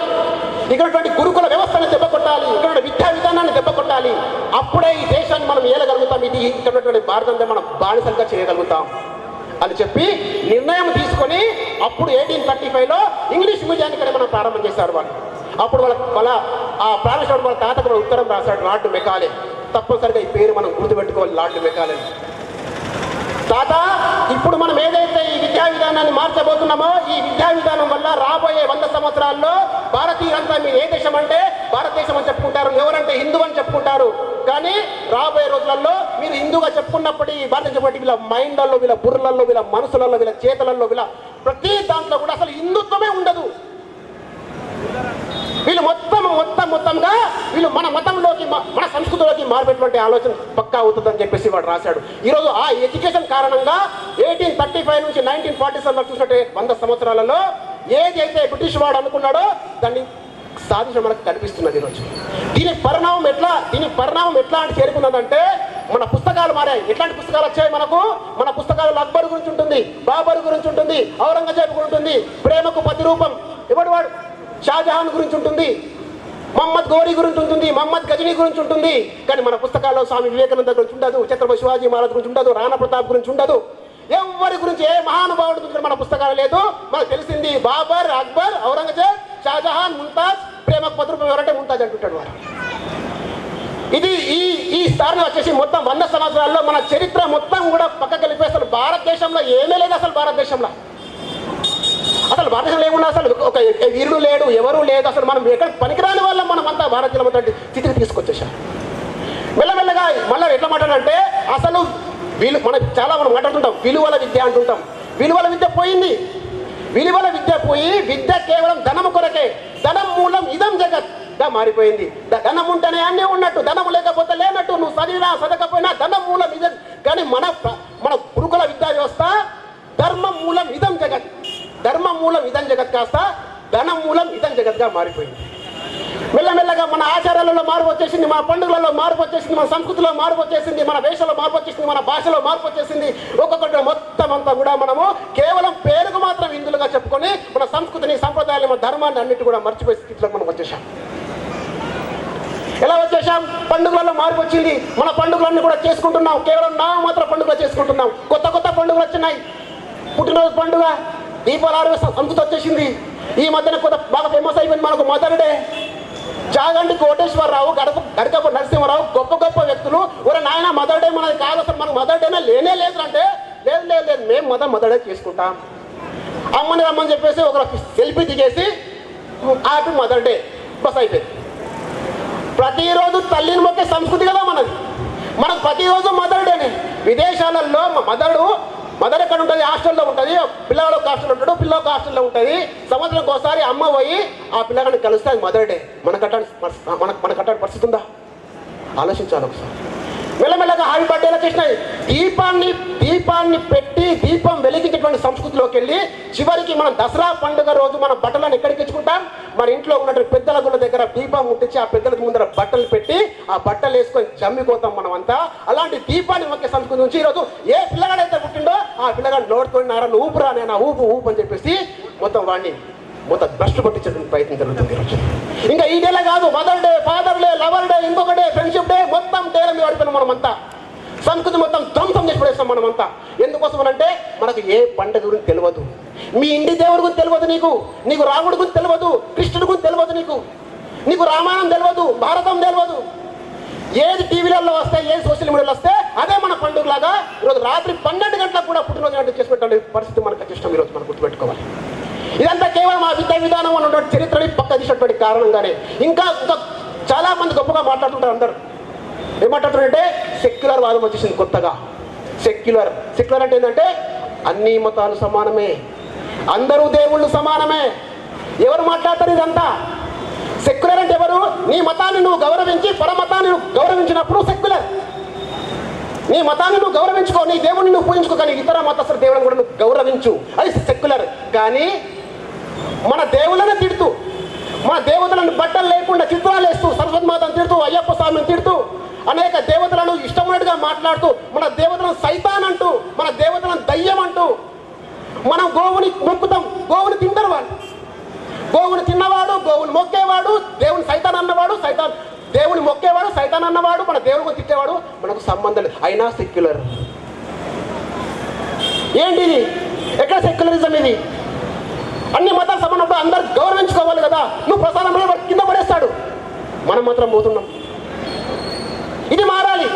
ఇక్కడ గురుకుల వ్యవస్థను దెబ్బ కొట్టాలి, ఇక్కడ విద్యా విధానాన్ని దెబ్బ కొట్టాలి. అప్పుడే ఈ దేశాన్ని మనం ఏలగలుగుతాం, ఇది ఇక్కడ భారతంలో మనం బానిసంగా చేయగలుగుతాం అని చెప్పి నిర్ణయం తీసుకొని అప్పుడు 1835లో ఇంగ్లీష్ మీడియాన్ని ఇక్కడ మనం ప్రారంభం చేశారు వాళ్ళు. అప్పుడు వాళ్ళ ఆ ప్రారంభించిన వాళ్ళ తాతకు ఉత్తరం రాశాడు లార్డ్ మెకాలే. తప్పనిసరిగా ఈ పేరు మనం గుర్తుపెట్టుకోవాలి, లార్డ్ మెకాలే. తాత, ఇప్పుడు మనం ఏదైతే ఈ విద్యా విధానాన్ని మార్చబోతున్నామో ఈ విద్యా విధానం వల్ల రాబోయే 100 సంవత్సరాల్లో భారతీయులంతా మీరు ఏ దేశం అంటే భారతదేశం అని చెప్పుకుంటారు, ఎవరంటే హిందూ అని చెప్పుకుంటారు. కానీ రాబోయే రోజులలో మీరు హిందూగా చెప్పుకున్నప్పటికీ భారతదేశం వీళ్ళ మైండ్లలో, వీళ్ళ బుర్రలలో, వీళ్ళ మనసులలో, వీళ్ళ చేతలలో, వీళ్ళ ప్రతి దాంట్లో కూడా అసలు హిందుత్వమే ఉండదు. వీళ్ళు మొత్తంగా వీళ్ళు మన మతంలోకి, మన సంస్కృతిలోకి మారినటువంటి ఆలోచన పక్కా అవుతుందని చెప్పేసి వాడు రాశాడు. ఈరోజు ఆ ఎడ్యుకేషన్ కారణంగా 1835 నుంచి 1947 వరకు చూసినట్టే 100 సంవత్సరాలలో ఏది అయితే బ్రిటిష్ వాడు అనుకున్నాడో దాన్ని సాధించడం మనకు కనిపిస్తున్నది ఈరోజు. దీని పరిణామం ఎట్లా అని చేరుకున్నదంటే మన పుస్తకాలు మారాయి. ఎట్లాంటి పుస్తకాలు వచ్చాయి మనకు? మన పుస్తకాలలో అక్బర్ గురించి ఉంటుంది, బాబర్ గురించి ఉంటుంది, ఔరంగజేబు గురించి ఉంటుంది, ప్రేమకు ప్రతిరూపం ఎవడు వాడు షాజహాన్ గురించి ఉంటుంది, మహమ్మద్ గోరీ గురించి ఉంటుంది, మహమ్మద్ గజనీ గురించి ఉంటుంది. కానీ మన పుస్తకాల్లో స్వామి వివేకానంద గురించి ఉండదు, ఛత్రపతి శివాజీ మహారాజ్ గురించి ఉండదు, రాణా ప్రతాప్ గురించి ఉండదు. ఎవరి గురించి, ఏ మహానుభావుడి గురించి మన పుస్తకాలు లేదు. మనకు తెలిసింది బాబర్, అక్బర్, ఔరంగజేబ్, షాజహాన్, ముంతాజ్, ప్రేమకు ప్రతిరూపం ఎవరంటే ముంతాజ్ అంటుంటాడు వాడు. ఇది ఈ స్థాయిలో వచ్చేసి మొత్తం 100 సంవత్సరాల్లో మన చరిత్ర మొత్తం కూడా పక్కకి వెళ్ళిపోయి అసలు భారతదేశంలో ఏమీ లేదు. అసలు భారతదేశంలో ఏమున్నా అసలు ఒక వీరుడు లేడు, ఎవరు లేదు. అసలు మనం ఎక్కడ పనికిరాని వల్ల మనం అంతా భారతీయుల స్థితికి తీసుకొచ్చేసాం. మెల్లమెల్లగా మళ్ళీ ఎట్లా మాట్లాడాలంటే అసలు మనం మాట్లాడుతుంటాం విలువల విద్య అంటుంటాం. విలువల విద్య పోయింది. విలువల విద్య పోయి విద్య కేవలం ధనము కొరకే. ధనం మూలం ఇదం జగత్గా మారిపోయింది. ధనం ఉంటేనే అన్నీ ఉన్నట్టు, ధనం లేకపోతే లేనట్టు. నువ్వు చదివినా చదవకపోయినా ధనం మూలం ఇదం. కానీ మన గురుకుల విద్యా వ్యవస్థ ధర్మం మూలం ఇదం జగత్, ధర్మం మూలం ఇదం జగత్ కాస్త ధనం మూలం ఇదం జగత్గా మారిపోయింది. మెల్లమెల్లగా మన ఆచారాలలో మార్పు వచ్చేసింది, మన పండుగలలో మార్పు వచ్చేసింది, మన సంస్కృతిలో మార్పు వచ్చేసింది, మన వేషలో మార్పు వచ్చేసింది, మన భాషలో మార్పు వచ్చేసింది. ఒక్కొక్కటి మొత్తం అంతా కూడా మనము కేవలం పేరుకు మాత్రం హిందువులుగా చెప్పుకొని మన సంస్కృతిని, సంప్రదాయాలు, మన ధర్మాన్ని అన్నిటి కూడా మర్చిపోయే స్థితిలో మనం వచ్చేసాం. ఎలా వచ్చేసాం? పండుగలలో మార్పు వచ్చింది. మన పండుగలన్నీ కూడా చేసుకుంటున్నాం, కేవలం నామమాత్ర పండుగలు చేసుకుంటున్నాం. కొత్త కొత్త పండుగలు వచ్చినాయి. పుట్టినరోజు పండుగ, దీపాలు సంస్కృతి వచ్చేసింది. ఈ మధ్యన బాగా ఫేమస్ అయిపోయింది మనకు మదర్ డే. చాగంటి కోటేశ్వరరావు, గడకపు నరసింహారావు గొప్ప గొప్ప వ్యక్తులు. ఒరే నాయన మదర్ డే మనది కాదు, అసలు మనకు మదర్ డేనే లేనే లేదు అంటే లేదు మేము మదర్ డే చేసుకుంటాం. అమ్మని రమ్మని చెప్పేసి ఒక సెల్ఫీ దిగేసి హ్యాపీ మదర్ డే బస్ అయిపోయింది. ప్రతిరోజు తల్లిని మొక్కే సంస్కృతి కదా మనది. మనకు ప్రతిరోజు మదర్ డేనే. విదేశాలలో మదర్ ఎక్కడ ఉంటుంది? హాస్టల్లో ఉంటుంది. పిల్లవాడు ఒక హాస్టల్లో ఉంటాడు, పిల్ల ఒక హాస్టల్లో ఉంటుంది. సంవత్సరంకి ఒకసారి అమ్మ పోయి ఆ పిల్లగాడిని కలుస్తే అది మదర్ డే. మనకట్టాడు పరిస్థితి ఉందా? ఆలోచించాలి ఒకసారి. మెల్లమెల్లగా హ్యాపీ బర్త్డేలో చేసినాయి. దీపాన్ని పెట్టి దీపం వెలిగించేటువంటి సంస్కృతిలోకి వెళ్ళి చివరికి మనం దసరా పండుగ రోజు మన బట్టలను ఎక్కడికి తెచ్చుకుంటాం? మన ఇంట్లో ఉన్నటువంటి పెద్దల గుళ్ళ దగ్గర దీపం ముట్టించి ఆ పెద్దల ముందర బట్టలు పెట్టి ఆ బట్టలు వేసుకొని జమ్మిపోతాం మనమంతా. అలాంటి దీపాన్ని మొక్కే సంస్కృతి నుంచి ఈరోజు ఏ పిల్లగాడైతే పుట్టిండో ఆ పిల్లగాడు నోడుకొని నారని ఊపురా నేను ఊపు అని చెప్పేసి మొత్తం భ్రష్టు పట్టించేటువంటి ప్రయత్నం జరుగుతుంది ఈరోజు. ఇంకా ఈ డేలే కాదు, mother day, father day, lover day, ఇంకొక డే, ఫ్రెండ్షిప్ డే, మొత్తం డేల మీద పడిపోయినాం మనమంతా. సంస్కృతి మొత్తం ధ్వంసం చేసి పడేస్తాం మనమంతా. ఎందుకోసం అంటే మనకు ఏ పండుగ గురించి తెలియదు. మీ ఇంటి దేవుడి గురించి తెలియదు నీకు రాముడి గురించి తెలియదు, కృష్ణుడి గురించి తెలియదు, నీకు రామాయణం తెలియదు, భారతం తెలియదు. ఏది టీవీలలో వస్తే, ఏది సోషల్ మీడియాలో వస్తే అదే మన పండుగలాగా ఈరోజు రాత్రి 12 గంటలకు కూడా పుట్టినరోజు గంటలు చేసి పెట్టాలి పరిస్థితి మనకు వచ్చేస్తాం ఈరోజు. మనం గుర్తుపెట్టుకోవాలి. ఇదంతా కేవలం ఆ విద్యా విధానం అన్నటువంటి చరిత్రని పక్క తీసినటువంటి కారణంగానే. ఇంకా చాలా మంది గొప్పగా మాట్లాడుతుంటారు. అందరు ఏం మాట్లాడుతున్నారంటే సెక్యులర్ వాదం వచ్చేసింది కొత్తగా. సెక్యులర్ అంటే ఏంటంటే అన్ని మతాలు సమానమే, అందరూ దేవుళ్ళు సమానమే. ఎవరు మాట్లాడతారు ఇదంతా? సెక్యులర్ అంటే ఎవరు? నీ మతాన్ని నువ్వు గౌరవించి పరమతాన్ని నువ్వు గౌరవించినప్పుడు సెక్యులర్. నీ మతాన్ని నువ్వు గౌరవించుకో, నీ దేవుడిని నువ్వు పూజించుకో, కానీ ఇతర మతస్థుల దేవుడిని కూడా నువ్వు గౌరవించు, అది సెక్యులర్. కానీ మన దేవుళ్ళని తిడుతూ, మన దేవతలను బట్టలు లేకుండా చిత్రాలు వేస్తూ, సరస్వతి మాతను తిడుతూ, అయ్యప్ప స్వామిని తిడుతూ, అనేక దేవతలను ఇష్టమైనట్టుగా మాట్లాడుతూ, మన దేవతలను సైతాన్ అంటూ, మన దేవతలను దయ్యం అంటూ, మనం గోవుని మొక్కుతాం. గోవుని తింటారు వాళ్ళు. గోవుని తిన్నవాడు, గోవుని మొక్కేవాడు, దేవుని సైతాన్ అన్నవాడు, దేవుని మొక్కేవాడు, సైతాన్ అన్నవాడు, మన దేవుడిని తిట్టేవాడు మనకు సంబంధం లేదు. అయినా సెక్యులర్. ఏంటి ఇది? ఎక్కడ సెక్యులరిజం ఇది? అన్ని మతాలు సమానప్పుడు అందరు గౌరవించుకోవాలి కదా. నువ్వు ప్రసారంలో కింద పడేస్తాడు, మనం మాత్రం పోతున్నాం. ఇది మారాలి.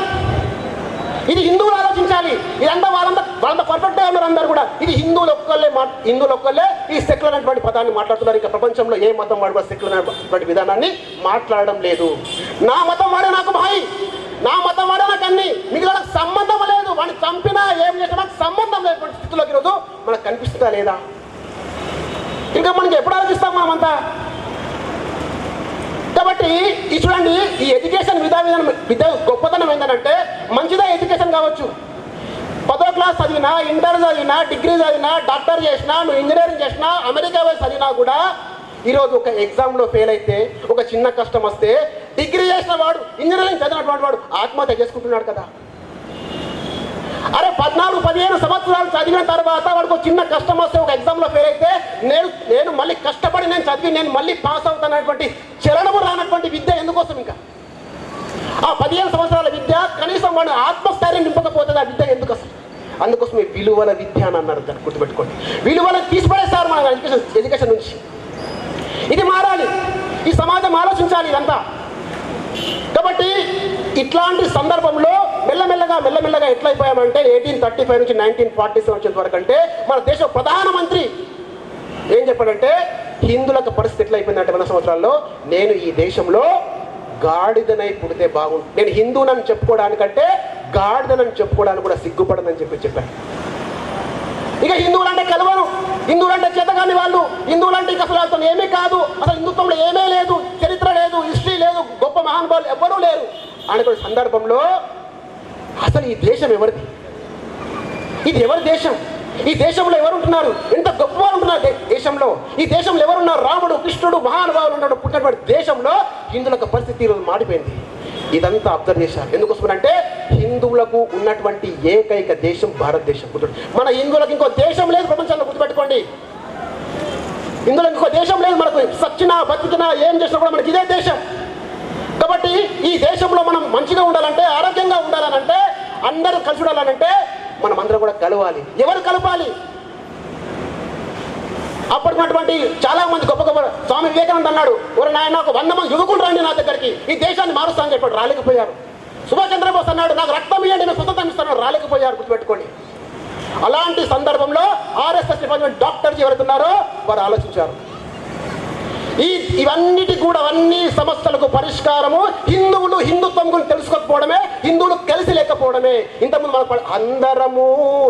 ఇది హిందువులు ఆలోచించాలి. ఇదంతా వాళ్ళంతా పర్ఫెక్ట్గా ఉన్నారు అందరు కూడా. ఇది హిందువులు ఒక్కళ్ళే ఈ సెక్యులర్ అనేటువంటి పదాన్ని మాట్లాడుతున్నారు. ఇంకా ప్రపంచంలో ఏ మతం వాడు కూడా సెక్యులర్ అనేటువంటి విధానాన్ని మాట్లాడడం లేదు. నా మతం వాడే నాకు భాయి, నా మతం వాడే నాకు అన్ని, మిగిలిన సంబంధం లేదు. వాడిని చంపినా ఏం చేసినా నాకు సంబంధం లేనటువంటి స్థితిలోకి ఈరోజు మనకు కనిపిస్తుందా లేదా? ఇంకా మనకి ఎప్పుడు ఆలోచిస్తాం మనమంతా? కాబట్టి ఈ చూడండి, ఈ ఎడ్యుకేషన్ విద్య గొప్పతనం ఏంటంటే మంచిదా ఎడ్యుకేషన్ కావచ్చు. 10వ క్లాస్ చదివినా, ఇంటర్ చదివినా, డిగ్రీ చదివినా, డాక్టర్ చేసినా, నువ్వు ఇంజనీరింగ్ చేసినా, అమెరికా పోయి చదివినా కూడా ఈరోజు ఒక ఎగ్జామ్లో ఫెయిల్ అయితే, ఒక చిన్న కష్టం వస్తే, డిగ్రీ చేసిన వాడు, ఇంజనీరింగ్ చదివినటువంటి వాడు ఆత్మహత్య చేసుకుంటున్నాడు కదా. అరే 14-15 సంవత్సరాలు చదివిన తర్వాత వాడికి ఒక చిన్న కష్టం వస్తే, ఒక ఎగ్జామ్లో ఫెయిల్ అయితే, నేను మళ్ళీ కష్టపడి నేను చదివి నేను మళ్ళీ పాస్ అవుతానటువంటి చలనము రానటువంటి విద్య ఎందుకోసం? ఇంకా ఆ 15 సంవత్సరాల విద్య కనీసం వాడు ఆత్మస్థైర్యం నింపకపోతుంది. ఆ విద్య ఎందుకు అసలు? అందుకోసం ఈ విలువల విద్య అని అన్నారు. దాన్ని గుర్తుపెట్టుకోండి. విలువలను తీసిపడేస్తారు మన ఎడ్యుకేషన్ నుంచి. ఇది మారాలి. ఈ సమాజం ఆలోచించాలి ఇదంతా. కాబట్టి ఇట్లాంటి సందర్భంలో మెల్లమెల్లగా ఎట్లయిపోయామంటే 1835 నుంచి 1947 వచ్చేంత వరకు అంటే మన దేశ ప్రధానమంత్రి ఏం చెప్పాడంటే హిందువులకు పరిస్థితి ఎట్లయిపోయిందంటే 100 సంవత్సరాల్లో, నేను ఈ దేశంలో గాడిదనై పుడితే బాగుంది, నేను హిందువునని చెప్పుకోవడానికంటే గాడిదనని చెప్పుకోవడానికి కూడా సిగ్గుపడదని చెప్పాను. ఇక హిందువులంటే కలవరు, హిందువులంటే చేతగాని వాళ్ళు, హిందువులంటే ఇక అసలు వాళ్ళతో ఏమీ కాదు, అసలు హిందుత్వంలో ఏమీ లేదు, చరిత్ర లేదు, హిస్టరీ లేదు, గొప్ప మహానుభావులు ఎవ్వరూ లేరు అనుకునే సందర్భంలో అసలు ఈ దేశం ఎవరిది? ఇది ఎవరి దేశం? ఈ దేశంలో ఎవరు ఉంటున్నారు? ఎంత గొప్పవారు ఉంటున్నారు దేశంలో? ఈ దేశంలో ఎవరున్నారు? రాముడు, కృష్ణుడు, మహానుభావులు ఉన్నాడు పుట్టినటువంటి దేశంలో హిందువులకు పరిస్థితి ఈరోజు మాడిపోయింది. ఇదంతా అబ్జర్వ్ చేశారు. ఎందుకోసం అంటే హిందువులకు ఉన్నటువంటి ఏకైక దేశం భారతదేశం. మన హిందువులకు ఇంకో దేశం లేదు ప్రపంచంలో, గుర్తుపెట్టుకోండి. హిందువులకు ఇంకో దేశం లేదు. మనకు సచ్చినా బతికినా ఏం చేసినా కూడా మనకి ఇదే దేశం. కాబట్టి ఈ దేశంలో మనం మంచిగా ఉండాలంటే, ఆరోగ్యంగా ఉండాలనంటే, అందరూ కలిసి ఉండాలనంటే మనం అందరం కూడా కలవాలి. ఎవరు కలపాలి? అప్పటికటువంటి చాలా మంది గొప్ప స్వామి వివేకానంద అన్నాడు, ఒక నాయన ఒక 100 మంది యువకులు రండి నా దగ్గరికి, ఈ దేశాన్ని మారుస్తానని చెప్పాడు, రాలేకపోయారు. సుభాష్ చంద్రబోస్ అన్నాడు, నాకు రక్తం ఇవ్వండి, నేను స్వతంత్రం ఇస్తాను, రాలేకపోయారు. గుర్తుపెట్టుకోండి. అలాంటి సందర్భంలో ఆర్ఎస్ఎస్ డిపార్ట్మెంట్ డాక్టర్స్ ఎవరుతున్నారో వారు ఆలోచించారు. ఇవన్నిటి కూడా అన్ని సమస్యలకు పరిష్కారము హిందువులు హిందుత్వం గురించి తెలుసుకోకపోవడమే, హిందువులు కలిసి లేకపోవడమే. ఇంతకుముందు మన అందరము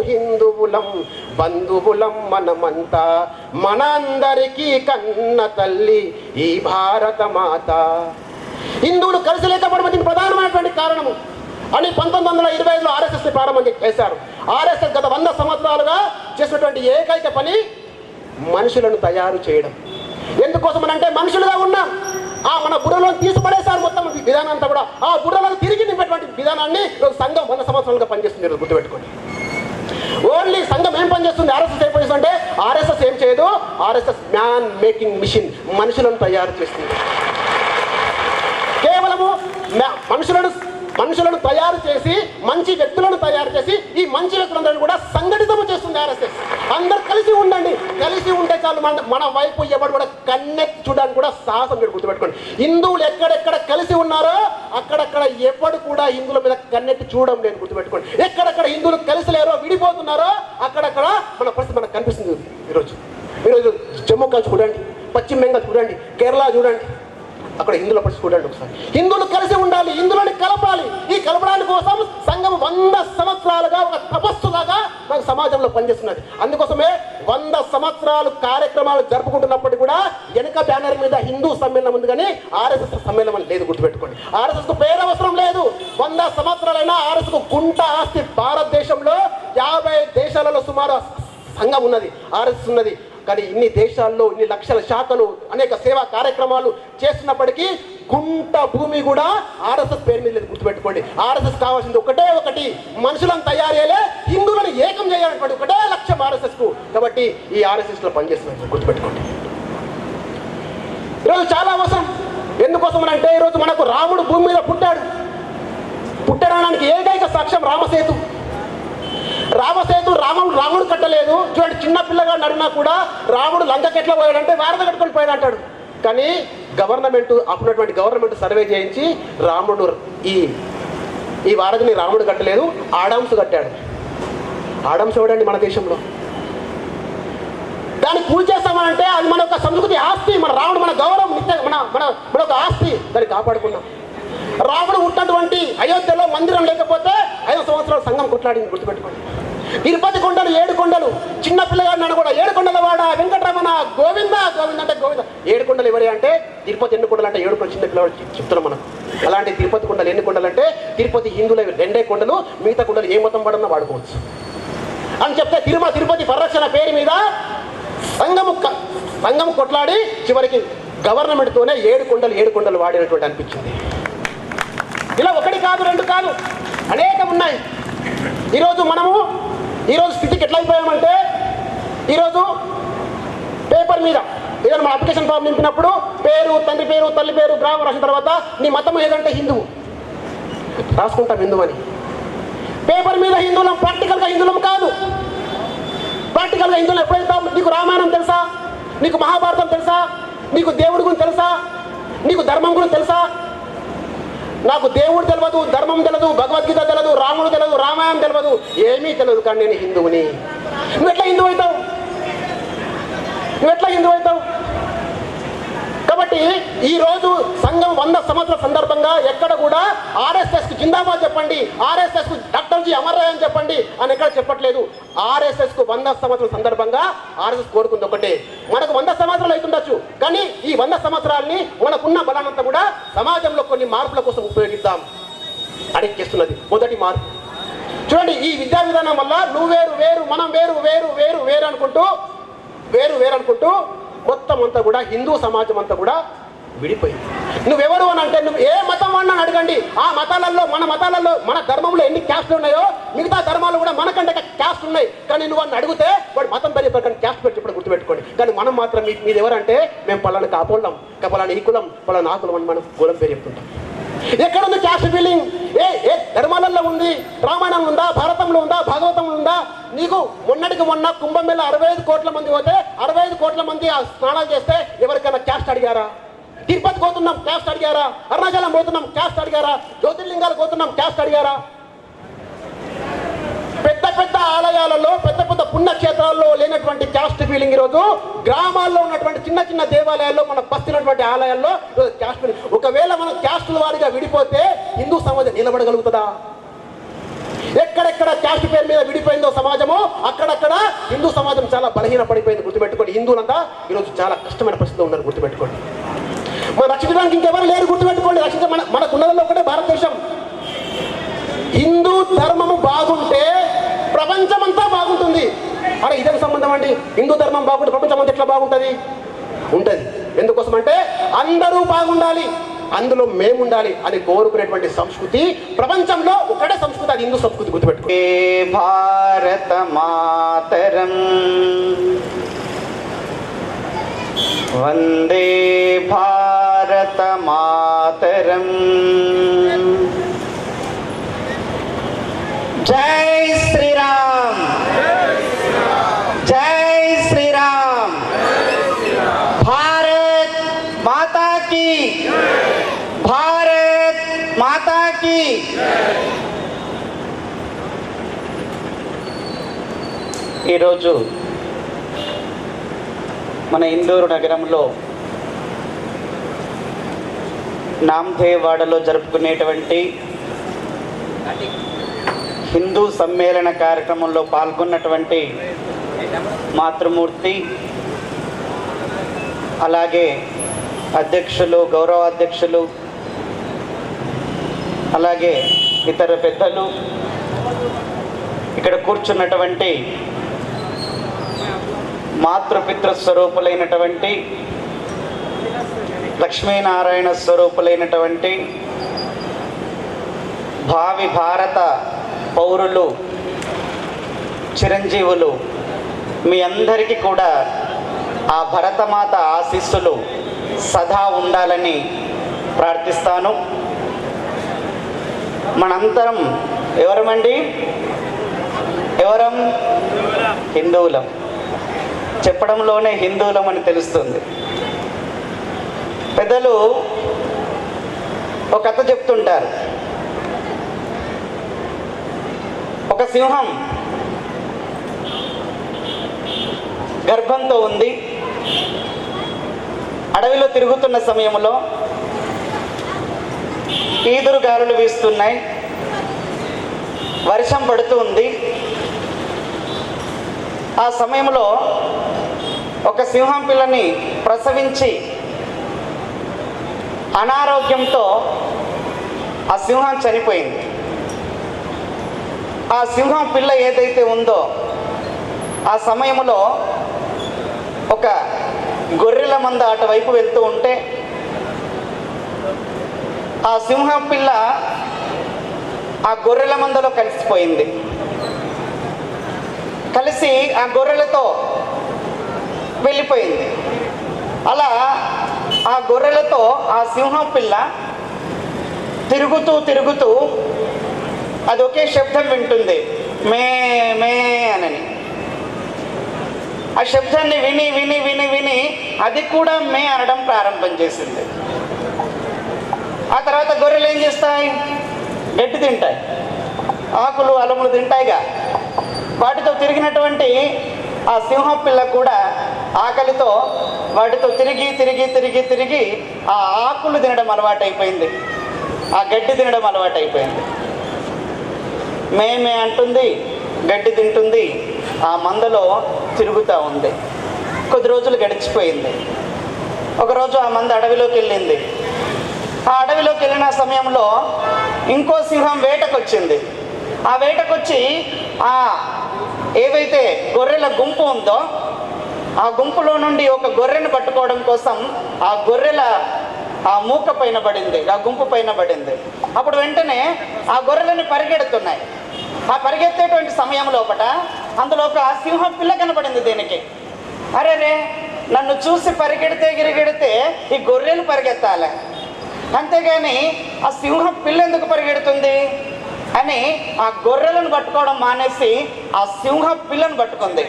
హిందువులం బంధువులం మనమంతా, మనందరికీ కన్న తల్లి ఈ భారత మాత. హిందువులు కలిసి లేకపోవడం దీనికి ప్రధానమైనటువంటి కారణము అని 1925లో ఆర్ఎస్ఎస్ని ప్రారంభం చేశారు. ఆర్ఎస్ఎస్ గత 100 సంవత్సరాలుగా చేసినటువంటి ఏకైక పని మనుషులను తయారు చేయడం. ఎందుకోసం అంటే మనుషులుగా ఉన్నాం, మన బుర్రలో తీసిపడేశారు మొత్తం విధానం అంతా కూడా. ఆ బుర్రలో తిరిగి నింపేటువంటి విధానాన్ని సంఘం 100 సంవత్సరాలుగా పనిచేస్తుంది. గుర్తుపెట్టుకోండి. ఓన్లీ సంఘం ఏం పనిచేస్తుంది, ఆర్ఎస్ఎస్ ఏం పనిచేస్తుంది అంటే ఆర్ఎస్ఎస్ ఏం చేయదు, ఆర్ఎస్ఎస్ మ్యాన్ మేకింగ్ మిషన్, మనుషులను తయారు చేస్తుంది. కేవలము మనుషులను తయారు చేసి మంచి వ్యక్తులను తయారు చేసి ఈ మంచి వ్యక్తులందరూ కూడా సంఘటితము చేస్తుంది ఆర్ఎస్ఎస్. అందరు కలిసి ఉండండి, కలిసి ఉంటే చాలు. మన వైపు ఎవరు కూడా కన్నెత్తి చూడడానికి కూడా సాహసం మీరు గుర్తుపెట్టుకోండి. హిందువులు ఎక్కడెక్కడ కలిసి ఉన్నారో అక్కడక్కడ ఎప్పుడు కూడా హిందువుల మీద కన్నెత్తి చూడడం లేదు. గుర్తుపెట్టుకోండి. ఎక్కడెక్కడ హిందువులు కలిసి లేరో విడిపోతున్నారో అక్కడక్కడ మన పరిస్థితి మనకు కనిపిస్తుంది. ఈరోజు జమ్మూ కాశ్మీర్ చూడండి, పశ్చిమ బెంగాల్ చూడండి, కేరళ చూడండి, అక్కడ హిందువుల పరిస్థితి చూడండి ఒకసారి. హిందువులు కలిసి ఉండాలి, హిందువులని కలపాలి. ఈ కలపడానికి కోసం సంఘం 100 సంవత్సరాలుగా ఒక తపస్సులాగా మన సమాజంలో పనిచేస్తున్నది. అందుకోసమే 100 సంవత్సరాలు కార్యక్రమాలు జరుపుకుంటున్నప్పటికీ కూడా వెనుక బ్యానర్ మీద హిందూ సమ్మేళనం ఉంది కానీ ఆర్ఎస్ఎస్ సమ్మేళనం లేదు. గుర్తుపెట్టుకోండి. ఆర్ఎస్ఎస్ కు పేరు అవసరం లేదు. 100 సంవత్సరాలైనా ఆర్ఎస్ఎస్ కు గుంట ఆస్తి. భారతదేశంలో 50 దేశాలలో సుమారు సంఘం ఉన్నది, ఆర్ఎస్ఎస్ ఉన్నది. కానీ ఇన్ని దేశాల్లో ఇన్ని లక్షల శాఖలు అనేక సేవా కార్యక్రమాలు చేస్తున్నప్పటికీ గుంట భూమి కూడా ఆర్ఎస్ఎస్ పేరు మీద లేదు. గుర్తుపెట్టుకోండి. ఆర్ఎస్ఎస్ కావాల్సింది ఒకటి, మనుషులను తయారు చేయలే, హిందువులను ఏకం చేయాలన్నటువంటి ఒకటే లక్ష్యం ఆర్ఎస్ఎస్ కు. కాబట్టి ఈ ఆర్ఎస్ఎస్ లో పనిచేస్తున్నారు. గుర్తుపెట్టుకోండి. ఈరోజు చాలా అవసరం. ఎందుకోసం అంటే ఈరోజు మనకు రాముడు భూమి మీద పుట్టడానికి ఏకైక సాక్ష్యం రామసేతు. రాముడు కట్టలేదు. చూడండి, చిన్న పిల్లగా నడినా కూడా రాముడు లంకకి ఎట్లా పోయాడంటే వారధ కట్టుకొని పోయాడు అంటాడు. కానీ అప్పుడున్నటువంటి గవర్నమెంట్ సర్వే చేయించి రాముడు ఈ వారధిని రాముడు కట్టలేదు, ఆడాంసు కట్టాడు. ఆడాంసు ఎవడండి మన దేశంలో? దాన్ని కూల్చేస్తామనంటే అది మన యొక్క సంస్కృతి, ఆస్తి. మన రాముడు మన గౌరవం, మన ఒక ఆస్తి. దాన్ని కాపాడుకున్నాం. రాముడు ఉన్నటువంటి అయోధ్యలో మందిరం లేకపోతే 5 సంవత్సరాలు సంఘం కొట్లాడింది. గుర్తుపెట్టుకోండి. తిరుపతి కొండలు 7 కొండలు, చిన్న పిల్లగా నన్ను కూడా 7 కొండల వాడ వెంకటరమణ గోవింద అంటే గోవింద. 7 కొండలు ఎవరి అంటే తిరుపతి ఎన్ని కొండలు అంటే 7 కొండలు. చిన్న పిల్లవాడు చెప్తున్నాం మనం. అలాంటి తిరుపతి కొండలు ఎన్ని కొండలు అంటే తిరుపతి హిందువుల 2 కొండలు, మిగతా కొండలు ఏ మతం వాడన్నా వాడుకోవచ్చు అని చెప్తే తిరుపతి పరిరక్షణ పేరు మీద సంఘము కొట్లాడి చివరికి గవర్నమెంట్తోనే 7 కొండలు వాడినటువంటి అనిపించింది. ఇలా 1 కాదు 2 కాదు, అనేకం ఉన్నాయి. ఈరోజు స్థితికి ఎట్లా అయిపోయామంటే ఈరోజు పేపర్ మీద ఏదైనా మన అప్లికేషన్ ఫామ్ నింపినప్పుడు పేరు, తండ్రి పేరు, తల్లి పేరు, గ్రామం రాసిన తర్వాత నీ మతం ఏదంటే హిందువు రాసుకుంటాం హిందువు అని. పేపర్ మీద హిందువులం, ప్రాక్టికల్గా హిందువులం కాదు. ప్రాక్టికల్గా హిందువులు ఎప్పుడైతే నీకు రామాయణం తెలుసా, నీకు మహాభారతం తెలుసా, నీకు దేవుడి గురించి తెలుసా, నీకు ధర్మం గురించి తెలుసా? నాకు దేవుడు తెలియదు, ధర్మం తెలియదు, భగవద్గీత తెలియదు, రాముడు తెలియదు, రామాయణం తెలియదు, ఏమీ తెలియదు. కానీ నేను హిందువుని. నువ్వు ఎట్లా హిందువు అవుతావు? కాబట్టి ఈరోజు సంఘం 100 సంవత్సరాల సందర్భంగా ఎక్కడ కూడా ఆర్ఎస్ఎస్కు జిందాబాద్ చెప్పండి, ఆర్ఎస్ఎస్కు డాక్టర్ జీ అమర్ రాయ్ అని చెప్పండి అని ఎక్కడ చెప్పట్లేదు. ఆర్ఎస్ఎస్కు 100 సంవత్సరాల సందర్భంగా ఆర్ఎస్ఎస్ కోరుకుంది ఒకటే. మనకు 100 సంవత్సరాలు అవుతుండొచ్చు, కానీ ఈ 100 సంవత్సరాలని మనకున్న బలానంతా కూడా సమాజంలో కొన్ని మార్పుల కోసం ఉపయోగిద్దాం అని చేస్తున్నది. మొదటి మార్పు చూడండి. ఈ విద్యా విధానం వల్ల నువ్వు వేరు, మనం వేరు అనుకుంటూ మొత్తం అంతా కూడా హిందూ సమాజం అంతా కూడా విడిపోయింది. నువ్వెవరు అని అంటే నువ్వు ఏ మతం అన్నా అడగండి. ఆ మతాలలో మన ధర్మంలో ఎన్ని క్యాస్ట్లు ఉన్నాయో మిగతా ధర్మాలు కూడా మనకంటే క్యాస్ట్ ఉన్నాయి. కానీ నువ్వు అని అడిగితే వాడు మతం పేరు చెప్పారు, కానీ క్యాస్ట్ పేరు చెప్పడం గుర్తుపెట్టుకోండి. కానీ మనం మాత్రం మీది ఎవరంటే మేము పలానా కాపోళ్ళం, పలానా ఈ కులం, పలానా ఆ కులం అని మనం కులం పేరు చెప్తుంటాం. ఎక్కడుంది క్యాస్ట్ ఫీలింగ్? ఏ ధర్మాలలో ఉంది? రామాయణంలో ఉందా, భారతంలో ఉందా, భాగవతంలో ఉందా? నీకు మొన్న కుంభమేళ 65 కోట్ల మంది పోతే 65 కోట్ల మంది ఆ స్నానాలు చేస్తే ఎవరికైనా క్యాస్ట్ అడిగారా? తిరుపతి పోతున్నాం క్యాస్ట్ అడిగారా? అరుణాచలం పోతున్నాం క్యాస్ట్ అడిగారా? జ్యోతిర్లింగాలు పోతున్నాం క్యాస్ట్ అడిగారా? పెద్ద ఆలయాలలో, పెద్ద పుణ్యక్షేత్రాల్లో లేనటువంటి క్యాస్ట్ ఫీలింగ్ ఈరోజు గ్రామాల్లో ఉన్నటువంటి చిన్న చిన్న దేవాలయాల్లో మన బస్తున్నటువంటి ఆలయాల్లో క్యాస్ట్ ఫీలింగ్. ఒకవేళ మనం క్యాస్టుల వారిగా విడిపోతే హిందూ సమాజం నిలబడగలుగుతుందా? ఎక్కడెక్కడ క్యాస్ట్ పేరు మీద విడిపోయిందో సమాజము అక్కడక్కడ హిందూ సమాజం చాలా బలహీన పడిపోయింది. గుర్తుపెట్టుకోండి, హిందువులంతా ఈరోజు చాలా కష్టమైన పరిస్థితిలో ఉన్నారు. గుర్తుపెట్టుకోండి, మనం రక్షించడానికి ఇంకెవరు లేరు. గుర్తుపెట్టుకోండి, మనకు ఉన్నదంలో ఒకటే భారతదేశం. హిందూ ధర్మము బాగుంటే ప్రపంచమంతా బాగుంటుంది. అరే ఇదేం సంబంధం అండి? హిందూ ధర్మం బాగుంటే ప్రపంచం అంతా ఎట్లా బాగుంటుంది? ఉంటుంది. ఎందుకోసం అంటే అందరూ బాగుండాలి, అందులో మేముండాలి అని కోరుకునేటువంటి సంస్కృతి ప్రపంచంలో ఒకటే సంస్కృతి, అది హిందూ సంస్కృతి. గుర్తుపెట్టుకో. భారత మాతరం వందే భారత మాతరం. జై శ్రీరామ్, జై శ్రీరామ్. భారత్ మాతా కీ, భారత్ మాతా కీ. ఈరోజు మన ఇందూరు నగరంలో నాందేవాడలో జరుపుకునేటువంటి హిందూ సమ్మేళన కార్యక్రమంలో పాల్గొన్నటువంటి మాతృమూర్తి, అలాగే అధ్యక్షులు, గౌరవ అధ్యక్షులు, అలాగే ఇతర పెద్దలు, ఇక్కడ కూర్చున్నటువంటి మాతృపితృ స్వరూపులైనటువంటి లక్ష్మీనారాయణ స్వరూపులైనటువంటి భావి భారత పౌరులు, చిరంజీవులు, మీ అందరికీ కూడా ఆ భరతమాత ఆశీస్సులు సదా ఉండాలని ప్రార్థిస్తాను. మనందరం ఎవరమండి? ఎవరం? హిందువులం. చెప్పడంలోనే హిందువులం అని తెలుస్తుంది. పెద్దలు ఒక కథ చెప్తుంటారు. ఒక సింహం గర్భంతో ఉంది. అడవిలో తిరుగుతున్న సమయంలో ఈదురు గాలులు వీస్తున్నాయి, వర్షం పడుతూ ఉంది. ఆ సమయంలో ఒక సింహం పిల్లని ప్రసవించి అనారోగ్యంతో ఆ సింహం చనిపోయింది. ఆ సింహం పిల్ల ఏదైతే ఉందో ఆ సమయంలో ఒక గొర్రెల మంద అటువైపు వెళ్తూ ఉంటే ఆ సింహం పిల్ల ఆ గొర్రెల మందలో కలిసిపోయింది. కలిసి ఆ గొర్రెలతో వెళ్ళిపోయింది. అలా ఆ గొర్రెలతో ఆ సింహం పిల్ల తిరుగుతూ తిరుగుతూ అది ఒకే శబ్దం వింటుంది, మే మే అనని. ఆ శబ్దాన్ని విని విని విని విని అది కూడా మే అనడం ప్రారంభం చేసింది. ఆ తర్వాత గొర్రెలు ఏం చేస్తాయి? గడ్డి తింటాయి, ఆకులు అలములు తింటాయిగా. వాటితో తిరిగినటువంటి ఆ సింహం పిల్ల కూడా ఆకలితో వాటితో తిరిగి తిరిగి తిరిగి తిరిగి ఆ ఆకులు తినడం అలవాటైపోయింది, ఆ గడ్డి తినడం అలవాటైపోయింది. మేమే అంటుంది, గడ్డి తింటుంది, ఆ మందలో తిరుగుతూ ఉంది. కొద్ది రోజులు గడిచిపోయింది. ఒకరోజు ఆ మంద అడవిలోకి వెళ్ళింది. ఆ అడవిలోకి వెళ్ళిన సమయంలో ఇంకో సింహం వేటకొచ్చింది. ఆ వేటకొచ్చి ఆ ఏవైతే గొర్రెల గుంపు ఉందో ఆ గుంపులో నుండి ఒక గొర్రెను పట్టుకోవడం కోసం ఆ గొర్రెల ఆ మూక పైన పడింది, ఆ గుంపు పైన పడింది. అప్పుడు వెంటనే ఆ గొర్రెలని పరిగెడుతున్నాయి. ఆ పరిగెత్తేటువంటి సమయం లోపల అందులో ఒక సింహం పిల్ల కనపడింది. దీనికి అరే రే, నన్ను చూసి పరిగెడితే గిరిగెడితే ఈ గొర్రెలు పరిగెత్తాలి, అంతేగాని ఆ సింహం పిల్ల ఎందుకు పరిగెడుతుంది అని ఆ గొర్రెలను పట్టుకోవడం మానేసి ఆ సింహం పిల్లను పట్టుకుంది.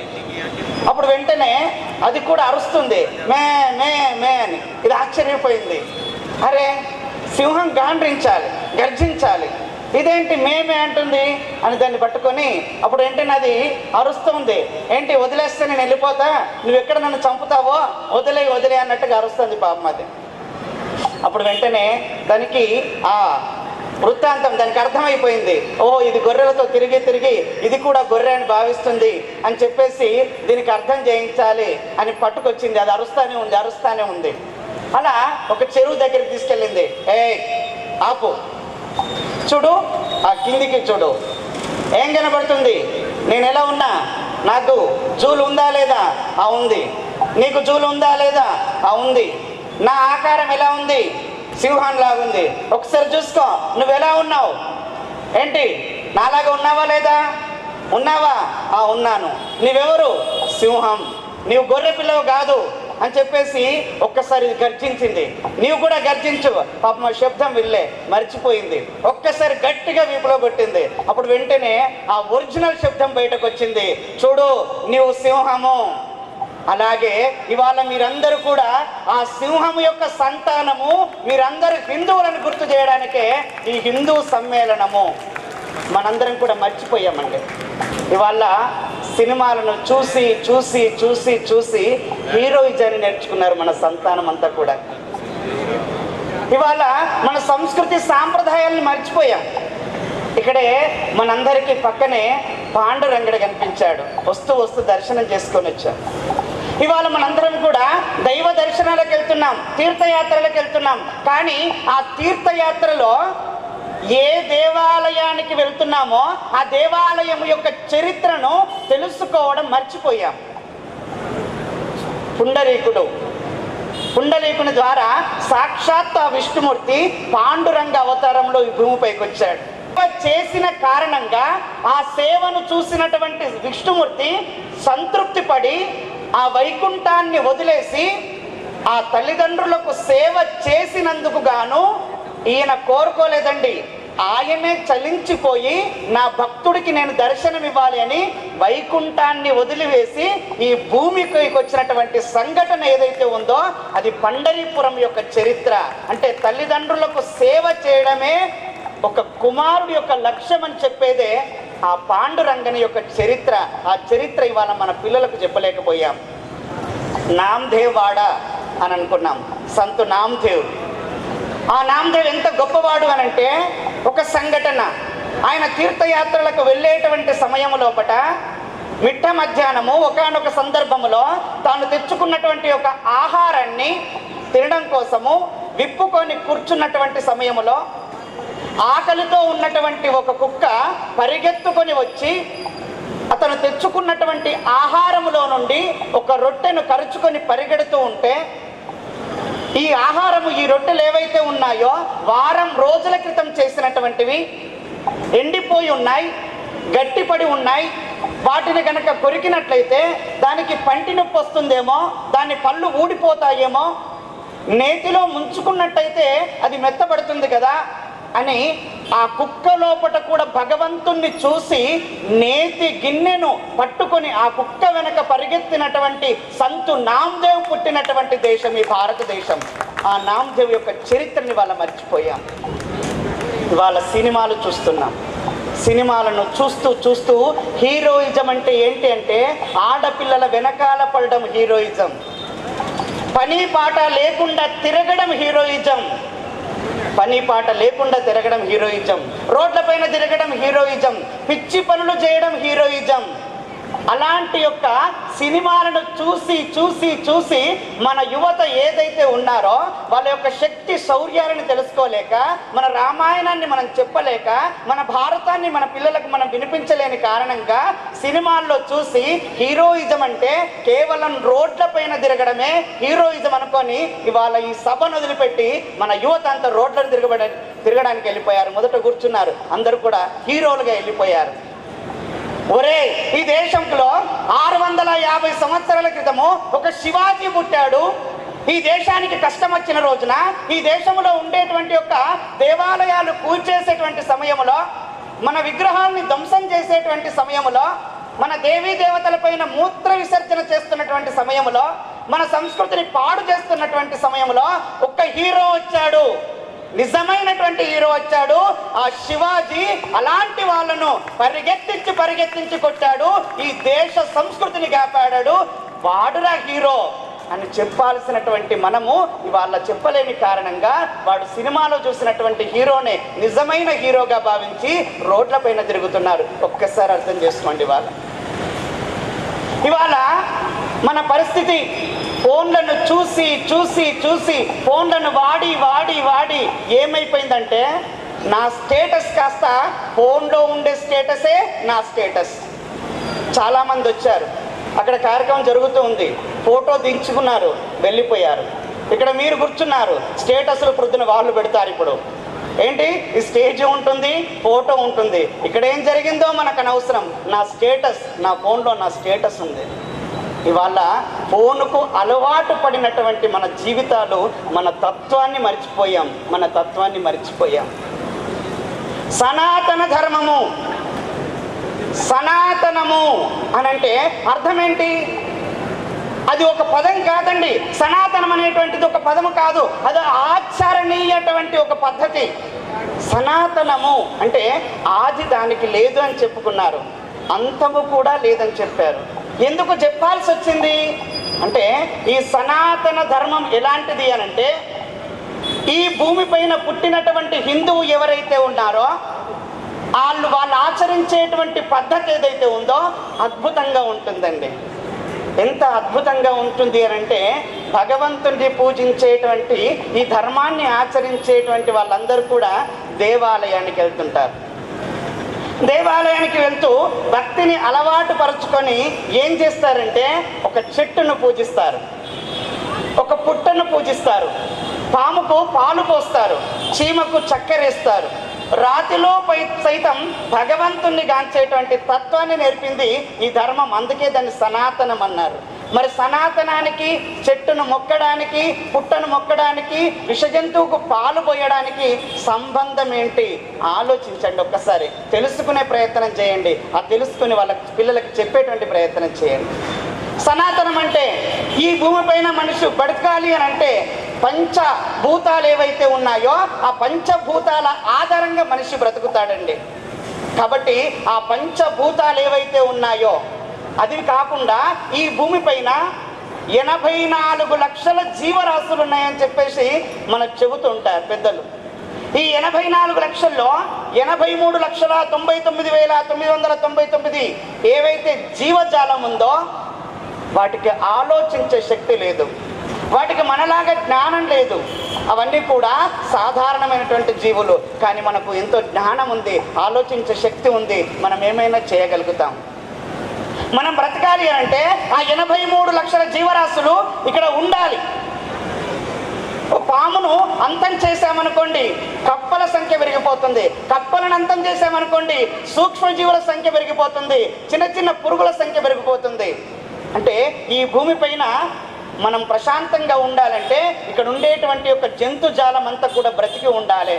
అప్పుడు వెంటనే అది కూడా అరుస్తుంది, మే మే మే అని. ఇది ఆశ్చర్యపోయింది. అరే, సింహం గాండ్రించాలి, గర్జించాలి, ఇదేంటి మేమే అంటుంది అని దాన్ని పట్టుకొని అప్పుడు వెంటనే అది అరుస్తుంది. ఏంటి వదిలేస్తే నేను వెళ్ళిపోతా, నువ్వు ఎక్కడ నన్ను చంపుతావో వదిలే అన్నట్టుగా అరుస్తుంది పాపం అది. అప్పుడు వెంటనే దానికి ఆ వృత్తాంతం దానికి అర్థమైపోయింది. ఓహో, ఇది గొర్రెలతో తిరిగి ఇది కూడా గొర్రె అని భావిస్తుంది అని చెప్పేసి దీనికి అర్థం చేయించాలి అని పట్టుకొచ్చింది. అది అరుస్తానే ఉంది. అలా ఒక చెరువు దగ్గరికి తీసుకెళ్ళింది. ఆపు, చూడు, ఆ కిందికి చూడు, ఏం కనబడుతుంది? నేను ఎలా ఉన్నా? నాకు జూలు ఉందా లేదా? ఉంది. నీకు జూలు ఉందా లేదా? ఉంది. నా ఆకారం ఎలా ఉంది? సింహం లాగుంది. ఒకసారి చూసుకో, నువ్వు ఎలా ఉన్నావు? ఏంటి, నాలాగా ఉన్నావా లేదా? ఉన్నావా? ఉన్నాను. నీవెవరు? సింహం. నీవు గొర్రె పిల్లవు కాదు అని చెప్పేసి ఒక్కసారి గర్జించింది. నీవు కూడా గర్జించు. పాపం ఆ శబ్దం వెళ్ళే మర్చిపోయింది. ఒక్కసారి గట్టిగా వీపులో కొట్టింది. అప్పుడు వెంటనే ఆ ఒరిజినల్ శబ్దం బయటకు వచ్చింది. చూడు, నీవు సింహము. అలాగే ఇవాళ మీరందరూ కూడా ఆ సింహము యొక్క సంతానము. మీరందరూ హిందువులను గుర్తు చేయడానికే ఈ హిందూ సమ్మేళనము. మనందరం కూడా మర్చిపోయామండి. ఇవాళ సినిమాలను చూసి చూసి చూసి చూసి హీరోయిజాన్ని నేర్చుకున్నారు మన సంతానం అంతా కూడా. ఇవాళ మన సంస్కృతి సాంప్రదాయాలను మర్చిపోయాం. ఇక్కడే మనందరికీ పక్కనే పాండురంగడు కనిపించాడు. వస్తూ దర్శనం చేసుకొని వచ్చాం. ఇవాళ మనందరం కూడా దైవ దర్శనాలకు వెళ్తున్నాం, తీర్థయాత్రలకు వెళ్తున్నాం. కానీ ఆ తీర్థయాత్రలో ఏ దేవాలయానికి వెళ్తున్నామో ఆ దేవాలయం యొక్క చరిత్రను తెలుసుకోవడం మర్చిపోయాం. పుండరీకుని ద్వారా సాక్షాత్ ఆ విష్ణుమూర్తి పాండురంగ అవతారంలో ఈ భూమిపైకి వచ్చాడు. చేసిన కారణంగా ఆ సేవను చూసినటువంటి విష్ణుమూర్తి సంతృప్తి పడి ఆ వైకుంఠాన్ని వదిలేసి ఆ తల్లిదండ్రులకు సేవ చేసినందుకు గాను ఈయన కోరుకోలేదండి. ఆయనే చలించిపోయి నా భక్తుడికి నేను దర్శనం ఇవ్వాలి అని వైకుంఠాన్ని వదిలివేసి ఈ భూమికి వచ్చినటువంటి సంఘటన ఏదైతే ఉందో అది పండరీపురం యొక్క చరిత్ర. అంటే తల్లిదండ్రులకు సేవ చేయడమే ఒక కుమారుడి యొక్క లక్ష్యం అని చెప్పేదే ఆ పాండురంగని యొక్క చరిత్ర. ఆ చరిత్ర ఇవాళ మన పిల్లలకు చెప్పలేకపోయాం. నామదేవ్ వాడ అని అనుకున్నాం, సంతు నామదేవ్. ఆ నామదేవ్ ఎంత గొప్పవాడు అనంటే ఒక సంఘటన, ఆయన తీర్థయాత్రలకు వెళ్ళేటువంటి సమయం లోపట మిట్ట మధ్యాహ్నము ఒకానొక సందర్భములో తాను తెచ్చుకున్నటువంటి ఒక ఆహారాన్ని తినడం కోసము విప్పుకొని కూర్చున్నటువంటి సమయంలో ఆకలితో ఉన్నటువంటి ఒక కుక్క పరిగెత్తుకొని వచ్చి అతను తెచ్చుకున్నటువంటి ఆహారములో నుండి ఒక రొట్టెను కరుచుకొని పరిగెడుతూ ఉంటే ఈ ఆహారము, ఈ రొట్టెలు ఏవైతే ఉన్నాయో వారం రోజుల క్రితం చేసినటువంటివి ఎండిపోయి ఉన్నాయి, గట్టిపడి ఉన్నాయి. వాటిని గనక కొరికినట్లయితే దానికి పంటి నొప్పి వస్తుందేమో, దాని పళ్ళు ఊడిపోతాయేమో, నేతిలో ముంచుకున్నట్టయితే అది మెత్తబడుతుంది కదా అని ఆ కుక్క లోపట కూడా భగవంతుణ్ణి చూసి నేతి గిన్నెను పట్టుకొని ఆ కుక్క వెనక పరిగెత్తినటువంటి సంతు నామదేవ్ పుట్టినటువంటి దేశం ఈ భారతదేశం. ఆ నామదేవ్ యొక్క చరిత్రని వాళ్ళ మర్చిపోయాం. ఇవాళ సినిమాలు చూస్తున్నాం. సినిమాలను చూస్తూ హీరోయిజం అంటే ఏంటి అంటే ఆడపిల్లల వెనకాల పడడం హీరోయిజం, పని పాట లేకుండా తిరగడం హీరోయిజం, పని పాట లేకుండా తిరగడం హీరోయిజం, రోడ్లపైన తిరగడం హీరోయిజం, పిచ్చి పనులు చేయడం హీరోయిజం. అలాంటి యొక్క సినిమాలను చూసి చూసి చూసి మన యువత ఏదైతే ఉన్నారో వాళ్ళ యొక్క శక్తి శౌర్యాలను తెలుసుకోలేక, మన రామాయణాన్ని మనం చెప్పలేక, మన భారతాన్ని మన పిల్లలకు మనం వినిపించలేని కారణంగా సినిమాల్లో చూసి హీరోయిజం అంటే కేవలం రోడ్లపైన తిరగడమే హీరోయిజం అనుకొని ఇవాళ ఈ సభను వదిలిపెట్టి మన యువత అంతా రోడ్లను తిరగడానికి వెళ్ళిపోయారు. మొదట కూర్చున్నారు, అందరూ కూడా హీరోలుగా వెళ్ళిపోయారు. ఒరే, ఈ దేశంలో 650 సంవత్సరాల క్రితము ఒక శివాజీ పుట్టాడు. ఈ దేశానికి కష్టం వచ్చిన రోజున ఈ దేశంలో ఉండేటువంటి యొక్క దేవాలయాలు కూల్చేసేటువంటి సమయంలో, మన విగ్రహాన్ని ధ్వంసం చేసేటువంటి సమయంలో, మన దేవీ దేవతలపైన మూత్ర విసర్జన చేస్తున్నటువంటి సమయంలో, మన సంస్కృతిని పాడు చేస్తున్నటువంటి సమయంలో ఒక్క హీరో వచ్చాడు. నిజమైనటువంటి హీరో వచ్చాడు ఆ శివాజీ. అలాంటి వాళ్ళను పరిగెత్తించి కొట్టాడు, ఈ దేశ సంస్కృతిని కాపాడాడు, వాడురా హీరో అని చెప్పాల్సినటువంటి మనము ఇవాళ చెప్పలేని కారణంగా వాడు సినిమాలో చూసినటువంటి హీరోనే నిజమైన హీరోగా భావించి రోడ్లపైన తిరుగుతున్నారు. ఒక్కసారి అర్థం చేసుకోండి. ఇవాళ మన పరిస్థితి ఫోన్లను చూసి ఫోన్లను వాడి ఏమైపోయిందంటే నా స్టేటస్ కాస్త ఫోన్లో ఉండే స్టేటసే నా స్టేటస్. చాలామంది వచ్చారు, అక్కడ కార్యక్రమం జరుగుతూ ఉంది, ఫోటో దించుకున్నారు, వెళ్ళిపోయారు. ఇక్కడ మీరు కూర్చున్నారు, స్టేటస్లు ప్రొద్దున వాళ్ళు పెడతారు. ఇప్పుడు ఏంటి, ఈ స్టేజ్ ఉంటుంది, ఫోటో ఉంటుంది, ఇక్కడ ఏం జరిగిందో మనకు అనవసరం, నా స్టేటస్, నా ఫోన్లో నా స్టేటస్ ఉంది. ఇవాళ ఫోనుకు అలవాటు పడినటువంటి మన జీవితాలు మన తత్వాన్ని మర్చిపోయాం. సనాతన ధర్మము, సనాతనము అనంటే అర్థం ఏంటి? అది ఒక పదం కాదండి. సనాతనం అనేటువంటిది ఒక పదము కాదు, అది ఆచరణీయటువంటి ఒక పద్ధతి. సనాతనము అంటే ఆది దానికి లేదు అని చెప్పుకున్నారు, అంతము కూడా లేదని చెప్పారు. ఎందుకు చెప్పాల్సి వచ్చింది అంటే ఈ సనాతన ధర్మం ఎలాంటిది అనంటే ఈ భూమిపైన పుట్టినటువంటి హిందువు ఎవరైతే ఉన్నారో వాళ్ళు ఆచరించేటువంటి పద్ధతి ఏదైతే ఉందో అద్భుతంగా ఉంటుందండి. ఎంత అద్భుతంగా ఉంటుంది అనంటే భగవంతుడిని పూజించేటువంటి ఈ ధర్మాన్ని ఆచరించేటువంటి వాళ్ళందరూ కూడా దేవాలయానికి వెళ్తుంటారు. దేవాలయానికి వెళ్తూ భక్తిని అలవాటు పరుచుకొని ఏం చేస్తారంటే ఒక చెట్టును పూజిస్తారు, ఒక పుట్టను పూజిస్తారు, పాముకు పాలు పోస్తారు, చీమకు చక్కెరేస్తారు, రాతిలో సైతం భగవంతుణ్ణి గాంచేటువంటి తత్వాన్ని నేర్పింది ఈ ధర్మం. అందుకే దాన్ని సనాతనం అన్నారు. మరి సనాతనానికి, చెట్టును మొక్కడానికి, పుట్టను మొక్కడానికి, విషజంతువుకు పాలు పోయడానికి సంబంధం ఏంటి ఆలోచించండి. ఒక్కసారి తెలుసుకునే ప్రయత్నం చేయండి, ఆ తెలుసుకుని వాళ్ళ పిల్లలకి చెప్పేటువంటి ప్రయత్నం చేయండి. సనాతనం అంటే ఈ భూమిపైన మనిషి బతకాలి అని అంటే పంచభూతాలు ఏవైతే ఉన్నాయో ఆ పంచభూతాల ఆధారంగా మనిషి బ్రతుకుతాడండి. కాబట్టి ఆ పంచభూతాలు ఏవైతే ఉన్నాయో అది కాకుండా ఈ భూమిపైన 84 లక్షల జీవరాశులు ఉన్నాయని చెప్పేసి మనకు చెబుతుంటారు పెద్దలు. ఈ 84 లక్షల్లో 83,99,999 ఏవైతే జీవజాలం ఉందో వాటికి ఆలోచించే శక్తి లేదు, వాటికి మనలాగా జ్ఞానం లేదు. అవన్నీ కూడా సాధారణమైనటువంటి జీవులు, కానీ మనకు ఎంతో జ్ఞానం ఉంది, ఆలోచించే శక్తి ఉంది, మనం ఏమైనా చేయగలుగుతాం. మనం బ్రతకాలి అంటే ఆ 83 లక్షల జీవరాశులు ఇక్కడ ఉండాలి. పామును అంతం చేశామనుకోండి కప్పల సంఖ్య పెరిగిపోతుంది, కప్పలను అంతం చేశామనుకోండి సూక్ష్మజీవుల సంఖ్య పెరిగిపోతుంది, చిన్న చిన్న పురుగుల సంఖ్య పెరిగిపోతుంది. అంటే ఈ భూమిపైన మనం ప్రశాంతంగా ఉండాలంటే ఇక్కడ ఉండేటువంటి ఒక జంతుజాలం అంతా కూడా బ్రతికి ఉండాలి.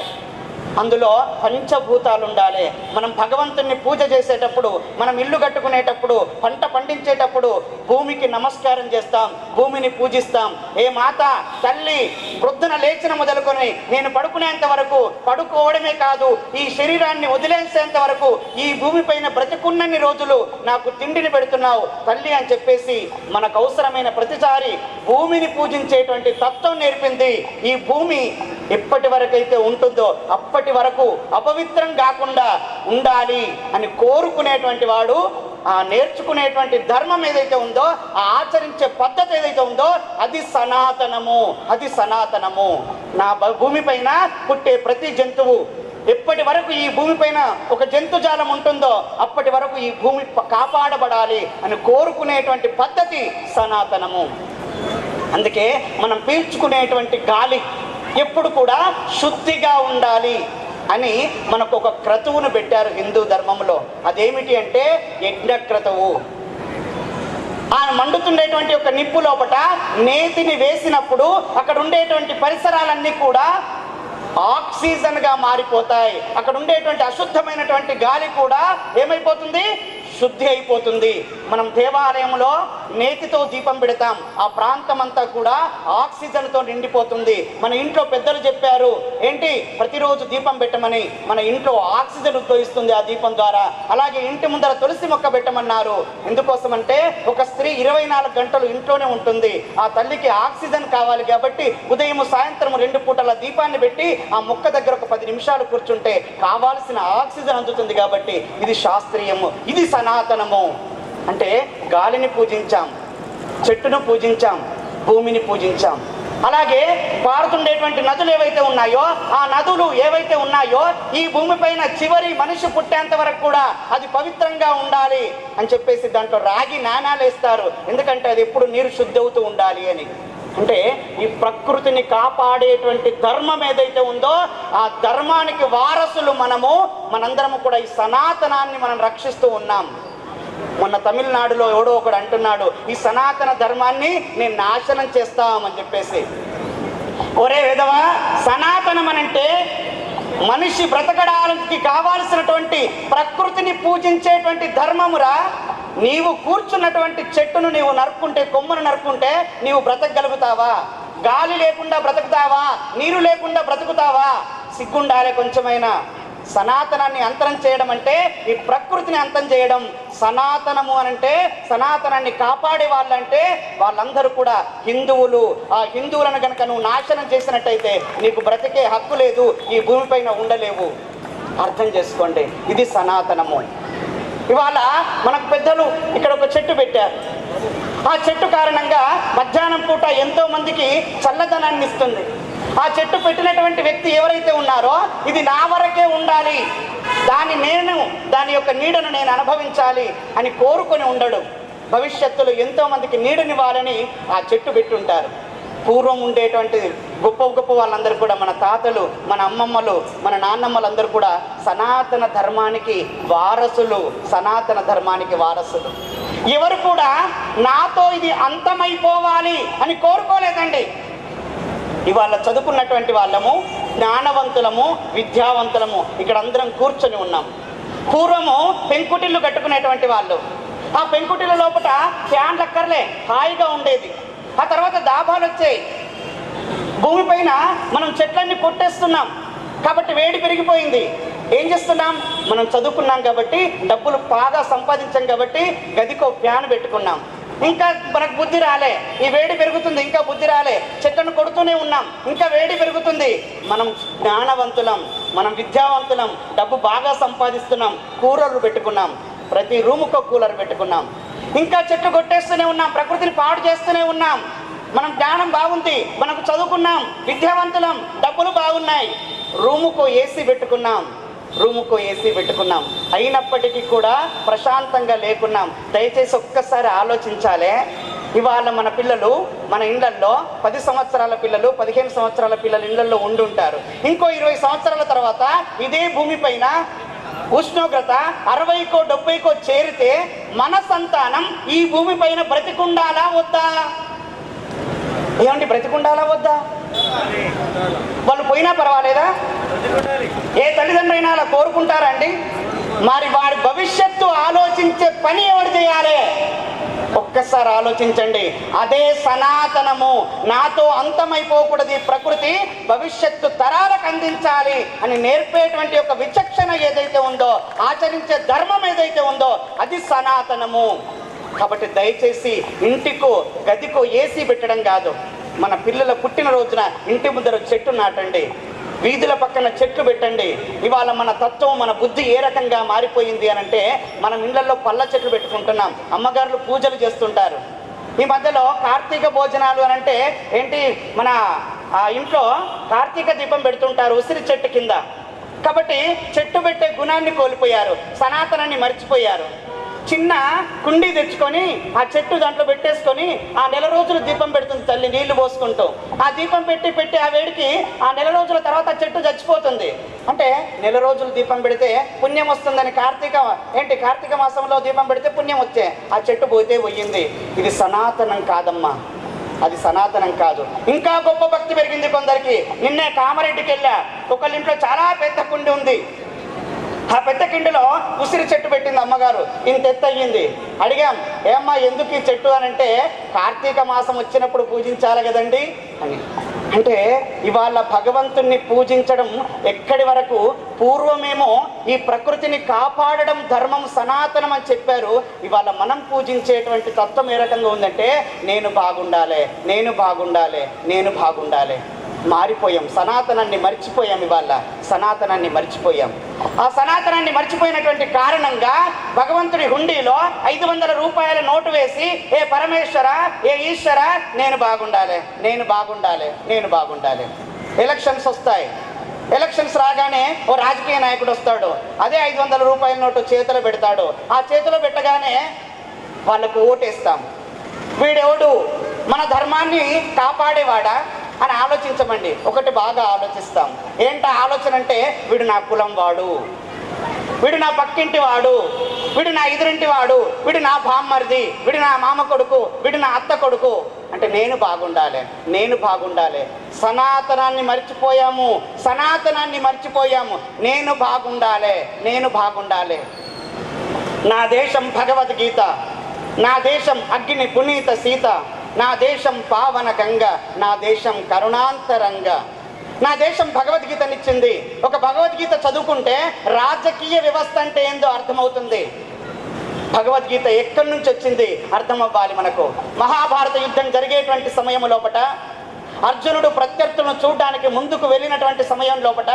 అందులో పంచభూతాలు ఉండాలి. మనం భగవంతుని పూజ చేసేటప్పుడు, మనం ఇల్లు కట్టుకునేటప్పుడు, పంట పండించేటప్పుడు భూమికి నమస్కారం చేస్తాం, భూమిని పూజిస్తాం. ఏ మాత తల్లి ప్రొద్దున లేచిన మొదలుకొని నేను పడుకునేంత వరకు, పడుకోవడమే కాదు ఈ శరీరాన్ని వదిలేసేంత వరకు ఈ భూమిపైన బ్రతికున్నన్ని రోజులు నాకు తిండిని పెడుతున్నావు తల్లి అని చెప్పేసి మనకు అవసరమైన ప్రతిసారి భూమిని పూజించేటువంటి తత్వం నేర్పింది. ఈ భూమి ఎప్పటి వరకు అయితే ఉంటుందో అప్పటి వరకు అపవిత్రం కాకుండా ఉండాలి అని కోరుకునేటువంటి వాడు ఆ నేర్చుకునేటువంటి ధర్మం ఏదైతే ఉందో, ఆ ఆచరించే పద్ధతి ఏదైతే ఉందో అది సనాతనము, అది సనాతనము. నా భూమిపైన పుట్టే ప్రతి జంతువు ఎప్పటి వరకు ఈ భూమిపైన ఒక జంతుజాలం ఉంటుందో అప్పటి వరకు ఈ భూమి కాపాడబడాలి అని కోరుకునేటువంటి పద్ధతి సనాతనము. అందుకే మనం పీల్చుకునేటువంటి గాలి ఎప్పుడు కూడా శుద్ధిగా ఉండాలి అని మనకు ఒక క్రతువును పెట్టారు హిందూ ధర్మంలో. అదేమిటి అంటే యజ్ఞక్రతువు. ఆ మండుతుండేటువంటి ఒక నిప్పు లోపట నేతిని వేసినప్పుడు అక్కడ ఉండేటువంటి పరిసరాలన్నీ కూడా ఆక్సిజన్గా మారిపోతాయి. అక్కడ ఉండేటువంటి అశుద్ధమైనటువంటి గాలి కూడా ఏమైపోతుంది, శుద్ధి అయిపోతుంది. మనం దేవాలయంలో నేతితో దీపం పెడతాం, ఆ ప్రాంతం అంతా కూడా ఆక్సిజన్తో నిండిపోతుంది. మన ఇంట్లో పెద్దలు చెప్పారు ఏంటి, ప్రతిరోజు దీపం పెట్టమని. మన ఇంట్లో ఆక్సిజన్ ఉద్భవిస్తుంది ఆ దీపం ద్వారా. అలాగే ఇంటి ముందర తులసి మొక్క పెట్టమన్నారు. ఎందుకోసమంటే ఒక స్త్రీ 24 గంటలు ఇంట్లోనే ఉంటుంది. ఆ తల్లికి ఆక్సిజన్ కావాలి కాబట్టి ఉదయం సాయంత్రం 2 పూటల దీపాన్ని పెట్టి ఆ మొక్క దగ్గర ఒక 10 నిమిషాలు కూర్చుంటే కావాల్సిన ఆక్సిజన్ అందుతుంది. కాబట్టి ఇది శాస్త్రీయము, ఇది సనాతనము. అంటే గాలిని పూజించాం, చెట్టును పూజించాం, భూమిని పూజించాం. అలాగే పారుతుండేటువంటి నదులు ఏవైతే ఉన్నాయో, ఆ నదులు ఏవైతే ఉన్నాయో ఈ భూమిపైన చివరి మనిషి పుట్టేంత వరకు కూడా అది పవిత్రంగా ఉండాలి అని చెప్పేసి దాంట్లో రాగి నాణాలు వేస్తారు. ఎందుకంటే అది ఎప్పుడు నీరు శుద్ధి అవుతూ ఉండాలి అని. అంటే ఈ ప్రకృతిని కాపాడేటువంటి ధర్మం ఏదైతే ఉందో ఆ ధర్మానికి వారసులు మనందరము కూడా ఈ సనాతనాన్ని మనం రక్షిస్తూ ఉన్నాం. మొన్న తమిళనాడులో ఎవడో ఒకడు అంటున్నాడు, ఈ సనాతన ధర్మాన్ని నేను నాశనం చేస్తామని చెప్పేసి. ఒరే విధవా, సనాతనం అనంటే మనిషి బ్రతకడానికి కావాల్సినటువంటి ప్రకృతిని పూజించేటువంటి ధర్మమురా. నీవు కూర్చున్నటువంటి చెట్టును నీవు నరుక్కుంటే, కొమ్మను నరుక్కుంటే నీవు బ్రతకగలుగుతావా? గాలి లేకుండా బ్రతుకుతావా? నీరు లేకుండా బ్రతుకుతావా? సిగ్గుండాలే కొంచెమైనా. సనాతనాన్ని అంతరం చేయడం అంటే ఈ ప్రకృతిని అంతం చేయడం. సనాతనము అనంటే సనాతనాన్ని కాపాడే వాళ్ళంటే వాళ్ళందరూ కూడా హిందువులు. ఆ హిందువులను కనుక నువ్వు నాశనం చేసినట్టయితే నీకు బ్రతికే హక్కు లేదు, ఈ భూమిపైన ఉండలేవు. అర్థం చేసుకోండి, ఇది సనాతనము. ఇవాళ మనకు పెద్దలు ఇక్కడ ఒక చెట్టు పెట్టారు. ఆ చెట్టు కారణంగా మధ్యాహ్నం పూట ఎంతో మందికి చల్లదనాన్ని ఇస్తుంది. ఆ చెట్టు పెట్టినటువంటి వ్యక్తి ఎవరైతే ఉన్నారో ఇది నా వరకే ఉండాలి, దాని యొక్క నీడను నేను అనుభవించాలి అని కోరుకొని ఉండడు. భవిష్యత్తులో ఎంతో మందికి నీడనివ్వాలని ఆ చెట్టు పెట్టుంటారు. పూర్వం ఉండేటువంటి గొప్ప వాళ్ళందరూ కూడా, మన తాతలు, మన అమ్మమ్మలు, మన నాన్నమ్మలందరూ కూడా సనాతన ధర్మానికి వారసులు. సనాతన ధర్మానికి వారసులు. ఎవరు కూడా నాతో ఇది అంతమైపోవాలి అని కోరుకోలేదండి. ఇవాళ చదువుకున్నటువంటి వాళ్ళము, జ్ఞానవంతులము, విద్యావంతులము ఇక్కడ అందరం కూర్చొని ఉన్నాం. పూర్వము పెంకుటిల్లు కట్టుకునేటువంటి వాళ్ళు. ఆ పెంకుటిల్లు లోపల ఫ్యాన్లు అక్కర్లే, హాయిగా ఉండేది. ఆ తర్వాత దాబాలు వచ్చాయి. భూమిపైన మనం చెట్లన్నీ కొట్టేస్తున్నాం కాబట్టి వేడి పెరిగిపోయింది. ఏం చేస్తున్నాం? మనం చదువుకున్నాం కాబట్టి, డబ్బులు బాగా సంపాదించాం కాబట్టి గదికో ఫ్యాన్ పెట్టుకున్నాం. ఇంకా మనకు బుద్ధి రాలే, ఈ వేడి పెరుగుతుంది, ఇంకా బుద్ధి రాలే, చెట్లను కొడుతూనే ఉన్నాం, ఇంకా వేడి పెరుగుతుంది. మనం జ్ఞానవంతులం, మనం విద్యావంతులం, డబ్బు బాగా సంపాదిస్తున్నాం, కూలర్లు పెట్టుకున్నాం, ప్రతి రూముకో కూలర్ పెట్టుకున్నాం, ఇంకా చెట్లు కొట్టేస్తూనే ఉన్నాం, ప్రకృతిని పాడు చేస్తూనే ఉన్నాం. మనం జ్ఞానం బాగుంది, మనకు చదువుకున్నాం, విద్యావంతులం, డబ్బులు బాగున్నాయి, రూముకో ఏసీ పెట్టుకున్నాం, అయినప్పటికీ కూడా ప్రశాంతంగా లేకున్నాం. దయచేసి ఒక్కసారి ఆలోచించాలే. ఇవాళ మన పిల్లలు మన ఇళ్లల్లో 10 సంవత్సరాల పిల్లలు, 15 సంవత్సరాల పిల్లలు ఇళ్లలో ఉండుంటారు. ఇంకో 20 సంవత్సరాల తర్వాత ఇదే భూమిపైన ఉష్ణోగ్రత 60కో 70కో చేరితే మన సంతానం ఈ భూమిపైన బ్రతికుండాలా వద్దా? ఏమండి, బ్రతికుండాలా వద్దా? వాళ్ళు పోయినా పర్వాలేదా? ఏ తల్లిదండ్రులు అయినా అలా కోరుకుంటారండి? మరి వారి భవిష్యత్తు ఆలోచించే పని ఎవరు చేయాలి? ఒక్కసారి ఆలోచించండి. అదే సనాతనము. నాతో అంతమైపోకూడదు ప్రకృతి, భవిష్యత్తు తరాలకు అందించాలి అని నేర్పేటువంటి ఒక విచక్షణ ఏదైతే ఉందో, ఆచరించే ధర్మం ఏదైతే ఉందో అది సనాతనము. కాబట్టి దయచేసి ఇంటికో గదికో ఏసీ పెట్టడం కాదు, మన పిల్లల పుట్టినరోజున ఇంటి ముందర చెట్టు నాటండి, వీధుల పక్కన చెట్లు పెట్టండి. ఇవాళ మన తత్వం, మన బుద్ధి ఏ రకంగా మారిపోయింది అనంటే, మనం ఇళ్లలో పళ్ళ చెట్లు పెట్టుకుంటున్నాం, అమ్మగారులు పూజలు చేస్తుంటారు. ఈ మధ్యలో కార్తీక భోజనాలు అనంటే ఏంటి, మన ఇంట్లో కార్తీక దీపం పెడుతుంటారు ఉసిరి చెట్టు కింద. కాబట్టి చెట్టు పెట్టే గుణాన్ని కోల్పోయారు, సనాతనాన్ని మర్చిపోయారు. చిన్న కుండీ తెచ్చుకొని ఆ చెట్టు దాంట్లో పెట్టేసుకొని ఆ నెల రోజులు దీపం పెడుతుంది తల్లి, నీళ్లు పోసుకుంటూ. ఆ దీపం పెట్టి ఆ వేడికి ఆ నెల రోజుల తర్వాత చెట్టు చచ్చిపోతుంది. అంటే నెల రోజులు దీపం పెడితే పుణ్యం వస్తుందని కార్తీక మాసంలో దీపం పెడితే పుణ్యం వచ్చే, ఆ చెట్టు పోతే పోయింది. ఇది సనాతనం కాదమ్మా, అది సనాతనం కాదు. ఇంకా గొప్ప భక్తి పెరిగింది కొందరికి. నిన్నే కామారెడ్డికి వెళ్ళా, ఒకళ్ళ ఇంట్లో చాలా పెద్ద కుండి ఉంది. ఆ పెద్ద కిండిలో ఉసిరి చెట్టు పెట్టింది అమ్మగారు, ఇంత ఎత్తు అయ్యింది. అడిగాం, ఏమ్మా ఎందుకు ఈ చెట్టు అని అంటే, కార్తీక మాసం వచ్చినప్పుడు పూజించాలి కదండి అని. అంటే ఇవాళ భగవంతుణ్ణి పూజించడం ఎక్కడి వరకు, పూర్వమేమో ఈ ప్రకృతిని కాపాడడం ధర్మం సనాతనం అని చెప్పారు. ఇవాళ మనం పూజించేటువంటి తత్వం ఏ రకంగా ఉందంటే, నేను బాగుండాలి, నేను బాగుండాలి, నేను బాగుండాలి. మారిపోయాం, సనాతనాన్ని మర్చిపోయాం. ఇవాళ సనాతనాన్ని మర్చిపోయాం. ఆ సనాతనాన్ని మర్చిపోయినటువంటి కారణంగా భగవంతుడి హుండీలో 500 రూపాయల నోటు వేసి, ఏ పరమేశ్వర, ఏ ఈశ్వర, నేను బాగుండాలి, నేను బాగుండాలి, నేను బాగుండాలి. ఎలక్షన్స్ వస్తాయి. ఎలక్షన్స్ రాగానే ఓ రాజకీయ నాయకుడు వస్తాడు, అదే 500 రూపాయల నోటు చేతిలో పెడతాడు. ఆ చేతిలో పెట్టగానే వాళ్ళకు ఓటేస్తాం. వీడెవడు మన ధర్మాన్ని కాపాడేవాడా అని ఆలోచించమండి. ఒకటి బాగా ఆలోచిస్తాం. ఏంటా ఆలోచన అంటే, వీడు నా కులం వాడు, వీడు నా పక్కింటి వాడు, వీడు నా ఎదురింటి వాడు, వీడు నా బామ్మర్ది, వీడు నా మామ కొడుకు, వీడు నా అత్త కొడుకు. అంటే నేను బాగుండాలి, నేను బాగుండాలి. సనాతనాన్ని మర్చిపోయాము, సనాతనాన్ని మర్చిపోయాము. నేను బాగుండాలి, నేను బాగుండాలి. నా దేశం భగవద్గీత, నా దేశం అగ్ని పునీత సీత, నా దేశం పావన గంగ, నా దేశం కరుణాంతరంగ. నా దేశం భగవద్గీతనిచ్చింది. ఒక భగవద్గీత చదువుకుంటే రాజకీయ వ్యవస్థ అంటే ఏందో అర్థమవుతుంది. భగవద్గీత ఎక్కడి నుంచి వచ్చింది అర్థం అవ్వాలి మనకు. మహాభారత యుద్ధం జరిగేటువంటి సమయం లోపట అర్జునుడు ప్రత్యర్థులను చూడడానికి ముందుకు వెళ్ళినటువంటి సమయం లోపట,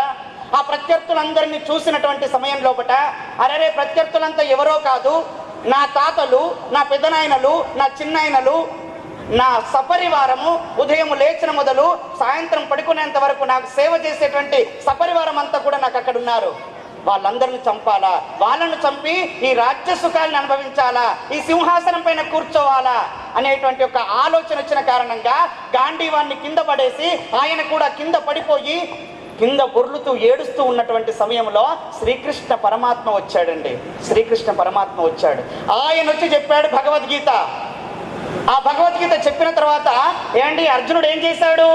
ఆ ప్రత్యర్థులందరినీ చూసినటువంటి సమయం లోపట, అరే ప్రత్యర్థులంతా ఎవరో కాదు, నా తాతలు, నా పెద్దనాయనలు, నా చిన్నాయనలు, నా సపరివారము. ఉదయం లేచిన మొదలు సాయంత్రం పడుకునేంత వరకు నాకు సేవ చేసేటువంటి సపరివారం అంతా కూడా నాకు అక్కడ ఉన్నారు. వాళ్ళందరిని చంపాలా, వాళ్ళను చంపి ఈ రాజ్య సుఖాలను అనుభవించాలా, ఈ సింహాసనం పైన కూర్చోవాలా అనేటువంటి ఒక ఆలోచన వచ్చిన కారణంగా గాంధీవాన్ని కింద పడేసి ఆయన కూడా కింద పడిపోయి కింద బొర్లుతూ ఏడుస్తూ ఉన్నటువంటి సమయంలో శ్రీకృష్ణ పరమాత్మ వచ్చాడండి. శ్రీకృష్ణ పరమాత్మ వచ్చాడు. ఆయన వచ్చి చెప్పాడు భగవద్గీత. ఆ భగవద్గీత చెప్పిన తర్వాత ఏమండి అర్జునుడు ఏం చేశాడు?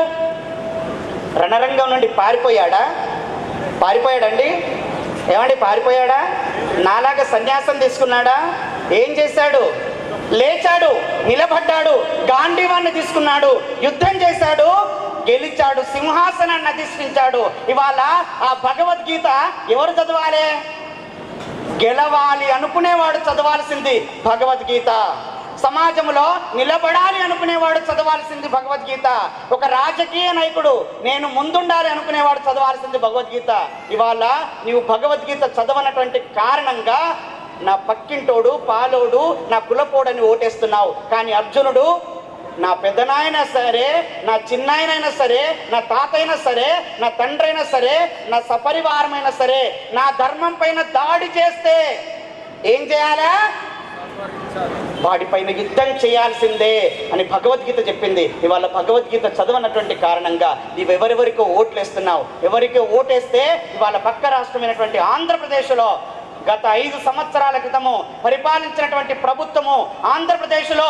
రణరంగం నుండి పారిపోయాడా? పారిపోయాడండి. ఏమండి పారిపోయాడా? నాలాగా సన్యాసం తీసుకున్నాడా? ఏం చేశాడు? లేచాడు, నిలబడ్డాడు, గాంధీవాన్ని తీసుకున్నాడు, యుద్ధం చేశాడు, గెలిచాడు, సింహాసనాన్ని అధిష్ఠించాడు. ఇవాళ ఆ భగవద్గీత ఎవరు చదవాలి? గెలవాలి అనుకునేవాడు చదవాల్సింది భగవద్గీత. సమాజంలో నిలబడాలి అనుకునేవాడు చదవాల్సింది భగవద్గీత. ఒక రాజకీయ నాయకుడు నేను ముందుండాలి అనుకునేవాడు చదవాల్సింది భగవద్గీత. ఇవాళ నీవు భగవద్గీత చదవనటువంటి కారణంగా నా పక్కింటోడు, పాలోడు, నా కులపోడని ఓటేస్తున్నావు. కానీ అర్జునుడు నా పెద్దనాయన సరే, నా చిన్నాయనైనా సరే, నా తాతైనా సరే, నా తండ్రైనా సరే, నా సపరివారమైనా సరే, నా ధర్మం పైన దాడి చేస్తే ఏం చేయాలా? వాడిపైన యుద్ధం చేయాల్సిందే అని భగవద్గీత చెప్పింది. ఇవాళ భగవద్గీత చదవనటువంటి కారణంగా నీవెవరెవరికో ఓట్లేస్తున్నావు. ఎవరికో ఓటేస్తే ఇవాళ పక్క రాష్ట్రమైనటువంటి ఆంధ్రప్రదేశ్లో గత 5 సంవత్సరాల క్రితము పరిపాలించినటువంటి ప్రభుత్వము ఆంధ్రప్రదేశ్లో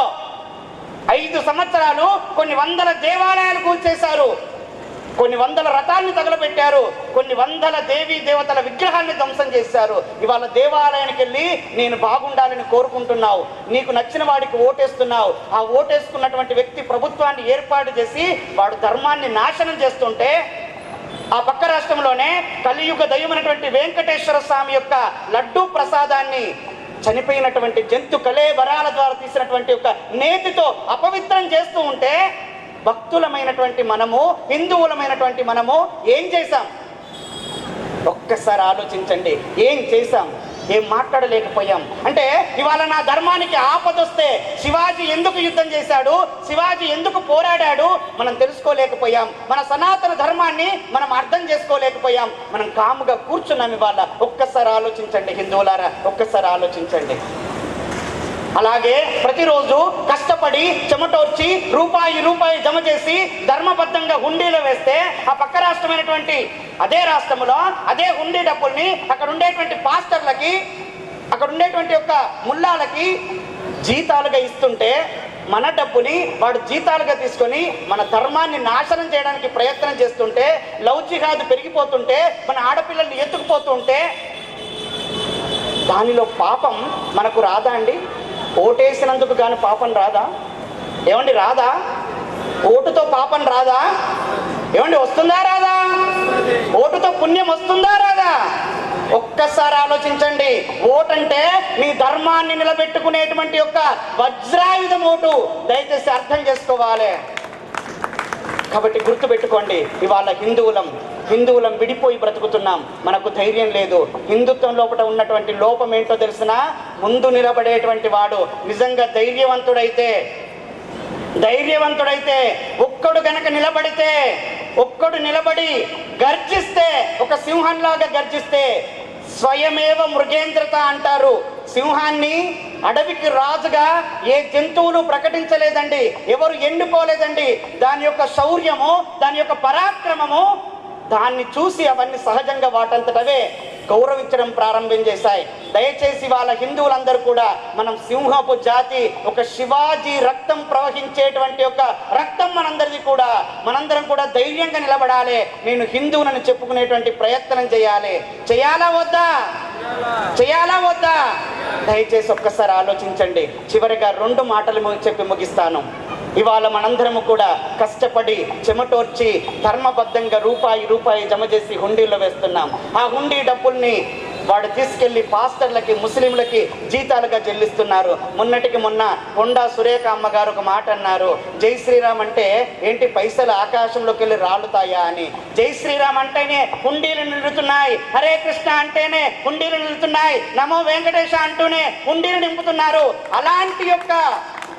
5 సంవత్సరాలు కొన్ని వందల దేవాలయాలు కూల్చేశారు, కొన్ని వందల రథాలను తగలబెట్టారు, కొన్ని వందల దేవీ దేవతల విగ్రహాన్ని ధ్వంసం చేశారు. ఇవాళ దేవాలయానికి వెళ్ళి నేను బాగుండాలని కోరుకుంటున్నావు, నీకు నచ్చిన వాడికి ఓటేస్తున్నావు. ఆ ఓటేసుకున్నటువంటి వ్యక్తి ప్రభుత్వాన్ని ఏర్పాటు చేసి వాడు ధర్మాన్ని నాశనం చేస్తుంటే, ఆ పక్క రాష్ట్రంలోనే కలియుగ దైవమైనటువంటి వెంకటేశ్వర స్వామి యొక్క లడ్డూ ప్రసాదాన్ని చనిపోయినటువంటి జంతు కళేబరాల ద్వారా తీసినటువంటి ఒక నేతితో అపవిత్రం చేస్తూ ఉంటే, భక్తులమైనటువంటి మనము, హిందువులమైనటువంటి మనము ఏం చేశాం? ఒక్కసారి ఆలోచించండి. ఏం చేశాం? ఏం మాట్లాడలేకపోయాం. అంటే ఇవాళ నా ధర్మానికి ఆపదొస్తే శివాజీ ఎందుకు యుద్ధం చేశాడు, శివాజీ ఎందుకు పోరాడాడు మనం తెలుసుకోలేకపోయాం. మన సనాతన ధర్మాన్ని మనం అర్థం చేసుకోలేకపోయాం. మనం కాముగా కూర్చున్నాం. ఇవాళ ఒక్కసారి ఆలోచించండి హిందువులారా, ఒక్కసారి ఆలోచించండి. అలాగే ప్రతిరోజు కష్టపడి చెమటోర్చి రూపాయి జమ చేసి ధర్మబద్ధంగా హుండీలో వేస్తే ఆ పక్క రాష్ట్రమైనటువంటి అదే రాష్ట్రంలో అదే హుండీ డబ్బుల్ని అక్కడ ఉండేటువంటి పాస్టర్లకి, అక్కడ ఉండేటువంటి యొక్క ముల్లాలకి జీతాలుగా ఇస్తుంటే, మన డబ్బుని వాడు జీతాలుగా తీసుకొని మన ధర్మాన్ని నాశనం చేయడానికి ప్రయత్నం చేస్తుంటే, లవ్ జిహాద్ పెరిగిపోతుంటే, మన ఆడపిల్లల్ని ఎత్తుకుపోతుంటే దానిలో పాపం మనకు రాదా అండి? ఓటేసినందుకు కానీ పాపం రాదా? ఏమండి రాదా? ఓటుతో పాపం రాదా? ఏమండి వస్తుందా రాదా? ఓటుతో పుణ్యం వస్తుందా రాదా? ఒక్కసారి ఆలోచించండి. ఓటంటే మీ ధర్మాన్ని నిలబెట్టుకునేటువంటి యొక్క వజ్రాయుధం ఓటు. దయచేసి అర్థం చేసుకోవాలి. కాబట్టి గుర్తుపెట్టుకోండి, ఇవాళ హిందువులం విడిపోయి బ్రతుకుతున్నాం. మనకు ధైర్యం లేదు. హిందుత్వం లోపల ఉన్నటువంటి లోపం ఏంటో తెలిసినా ముందు నిలబడేటువంటి వాడు నిజంగా ధైర్యవంతుడైతే ఒక్కడు గనక ఒక్కడు నిలబడి గర్జిస్తే, ఒక సింహంలాగా గర్జిస్తే, స్వయమేవ మృగేంద్రత అంటారు. సింహాన్ని అడవికి రాజుగా ఏ జంతువులు ప్రకటించలేదండి, ఎవరు ఎన్నుకోలేదండి. దాని యొక్క శౌర్యము, దాని యొక్క పరాక్రమము, దాన్ని చూసి అవన్నీ సహజంగా వాటంతటవే గౌరవించడం ప్రారంభం చేశాయి. దయచేసి వాళ్ళ హిందువులందరూ కూడా మనం సింహపు జాతి, ఒక శివాజీ రక్తం ప్రవహించేటువంటి ఒక రక్తం మనందరం కూడా ధైర్యంగా నిలబడాలి. నేను హిందువునని చెప్పుకునేటువంటి ప్రయత్నం చేయాలా వద్దా? దయచేసి ఒక్కసారి ఆలోచించండి. చివరిగా 2 మాటలు చెప్పి ముగిస్తాను. ఇవాళ మనందరము కూడా కష్టపడి చెమటోర్చి ధర్మబద్ధంగా రూపాయి జమ చేసి హుండీలో వేస్తున్నాం. ఆ హుండీ డబ్బుల్ని వాడు తీసుకెళ్లి పాస్టర్లకి, ముస్లింలకి జీతాలుగా చెల్లిస్తున్నారు. మొన్నటికి మొన్న కొండా సురేఖ అమ్మగారు ఒక మాట అన్నారు, జై శ్రీరామ్ అంటే ఏంటి పైసలు ఆకాశంలోకి వెళ్ళి రాలుతాయా అని. జై శ్రీరామ్ అంటేనే హుండీలు నిలుతున్నాయి, హరే కృష్ణ అంటేనే హుండీలు నిలుతున్నాయి, నమో వెంకటేశ అంటూనే హుండీలు నింపుతున్నారు. అలాంటి యొక్క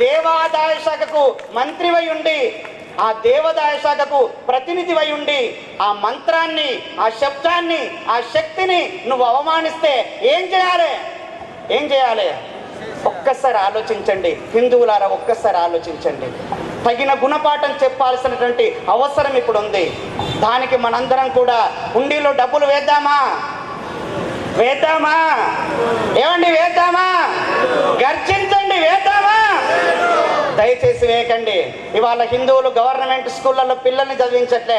దేవాదాయ శాఖకు మంత్రివై ఉండి, ఆ దేవాదాయ శాఖకు ప్రతినిధివై ఉండి, ఆ మంత్రాన్ని, ఆ శబ్దాన్ని, ఆ శక్తిని నువ్వు అవమానిస్తే ఏం చేయాలి? ఒక్కసారి ఆలోచించండి హిందువులారా, ఒక్కసారి ఆలోచించండి. తగిన గుణపాఠం చెప్పాల్సినటువంటి అవసరం ఇప్పుడు ఉంది. దానికి మనందరం కూడా హుండీలో డబ్బులు వేద్దామా? ఏమండి వేద్దామా? గర్జించండి, వేద్దామా? దయచేసి వేయకండి. ఇవాళ హిందువులు గవర్నమెంట్ స్కూళ్ళల్లో పిల్లల్ని చదివించట్లే,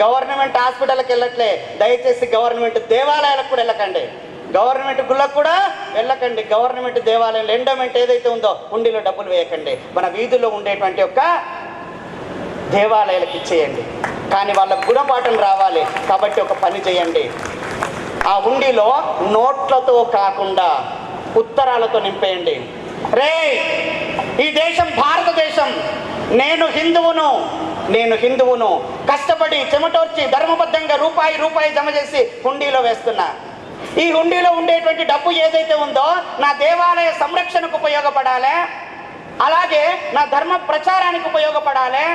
గవర్నమెంట్ హాస్పిటల్కి వెళ్ళట్లే. దయచేసి గవర్నమెంట్ దేవాలయాలకు కూడా వెళ్ళకండి, గవర్నమెంట్ గుళ్ళకు కూడా వెళ్ళకండి. గవర్నమెంట్ దేవాలయాలు ఎండోమెంట్ ఏదైతే ఉందో హుండీలో డబ్బులు వేయకండి. మన వీధుల్లో ఉండేటువంటి యొక్క దేవాలయాలకు ఇచ్చేయండి. కానీ వాళ్ళ గుణపాఠం రావాలి. కాబట్టి ఒక పని చేయండి, ఆ హుండీలో నోట్లతో కాకుండా ఉత్తరాలతో నింపేయండి. రే, ఈ దేశం భారతదేశం, నేను హిందువును, కష్టపడి చెమటోర్చి ధర్మబద్ధంగా రూపాయి జమ చేసి హుండీలో వేస్తున్నా. ఈ హుండీలో ఉండేటువంటి డబ్బు ఏదైతే ఉందో నా దేవాలయ సంరక్షణకు ఉపయోగపడాలి, అలాగే నా ధర్మ ప్రచారానికి ఉపయోగపడాలి,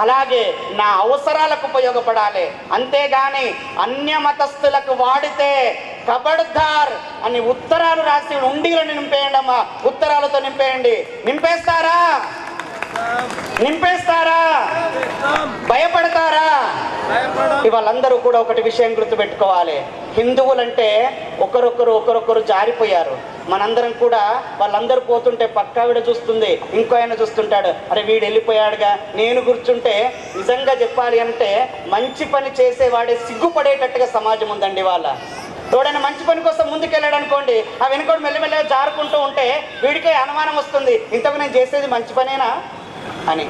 అలాగే నా అవసరాలకు ఉపయోగపడాలి. అంతేగాని అన్య మతస్థులకు వాడితే కబడ్దార్ అని ఉత్తరాలు రాసి హుండీలను నింపేయండి అమ్మా. ఉత్తరాలతో నింపేయండి. నింపేస్తారా? భయపడతారా? ఇవాళందరూ కూడా ఒకటి విషయం గుర్తుపెట్టుకోవాలి, హిందువులంటే ఒకరొకరు జారిపోయారు. మనందరం కూడా వాళ్ళందరూ పోతుంటే పక్కావిడ చూస్తుంది, ఇంకో ఆయన చూస్తుంటాడు, అరే వీడు వెళ్ళిపోయాడుగా. నేను కూర్చుంటే నిజంగా చెప్పాలి అంటే మంచి పని చేసేవాడే సిగ్గుపడేటట్టుగా సమాజం ఉందండి. వాళ్ళ తోడైనా మంచి పని కోసం ముందుకెళ్ళాడు అనుకోండి, ఆ వెనుకోడు మెల్లమెల్లగా జారుకుంటూ ఉంటే వీడికే అనుమానం వస్తుంది, ఇంతకు నేను చేసేది మంచి పనేనా అని.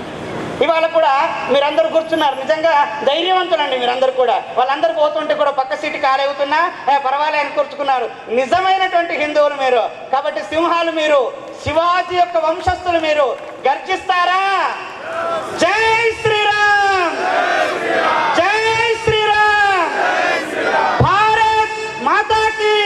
ఇవాళ కూడా మీరందరూ కూర్చున్నారు, నిజంగా ధైర్యవంతులండి మీరందరూ కూడా. వాళ్ళందరూ పోతుంటే కూడా పక్క సీటు కాలేవుతున్నా పర్వాలే అని కూర్చుకున్నారు. నిజమైనటువంటి హిందువులు మీరు. కాబట్టి సింహాలు మీరు, శివాజీ యొక్క వంశస్థులు మీరు. గర్జిస్తారా? జై శ్రీరామ్, జై శ్రీరామ్, భారత్ మాతాకి.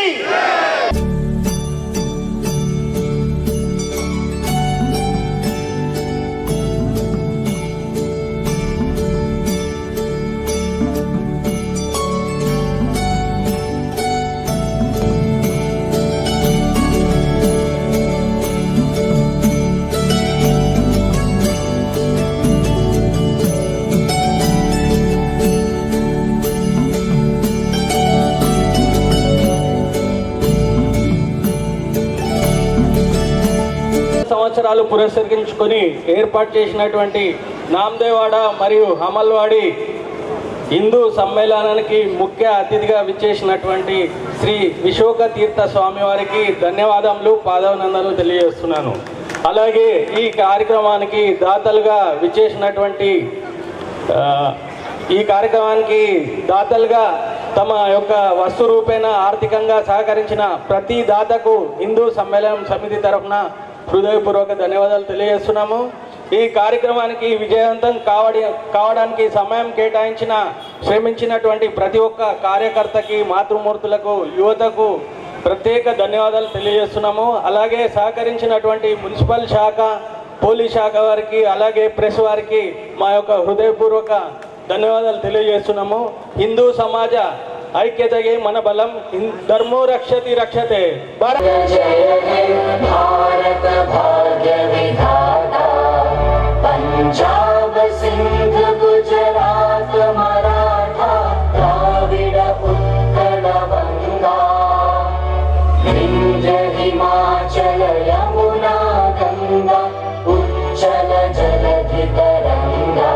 సంవత్సరాలు పురస్కరించుకొని ఏర్పాటు చేసినటువంటి నామదేవాడ మరియు హమల్వాడి హిందూ సమ్మేళనానికి ముఖ్య అతిథిగా విచ్చేసినటువంటి శ్రీ విశోక తీర్థ స్వామి వారికి ధన్యవాదములు, పాదాభినందనలు తెలియజేస్తున్నాను. అలాగే ఈ కార్యక్రమానికి దాతలుగా విచ్చేసినటువంటి దాతలుగా తమ యొక్క వస్తు రూపేణ ఆర్థికంగా సహకరించిన ప్రతి దాతకు హిందూ సమ్మేళనం సమితి తరఫున హృదయపూర్వక ధన్యవాదాలు తెలియజేస్తున్నాము. ఈ కార్యక్రమానికి విజయవంతం కావడానికి సమయం కేటాయించిన శ్రమించినటువంటి ప్రతి ఒక్క కార్యకర్తకి, మాతృమూర్తులకు, యువతకు ప్రత్యేక ధన్యవాదాలు తెలియజేస్తున్నాము. అలాగే సహకరించినటువంటి మున్సిపల్ శాఖ, పోలీస్ శాఖ వారికి, అలాగే ప్రెస్ వారికి మా యొక్క హృదయపూర్వక ధన్యవాదాలు తెలియజేస్తున్నాము. హిందూ సమాజ ఐక్యతగే మన బలం, ధర్మో రక్షతి రక్షతే. भारत भाग्य विधाता पंजाब सिंध गुजरात मराठा द्राविड उत्कल बंगा विंध्य हिमाचल यमुना गंगा उच्चल जलधि तरंगा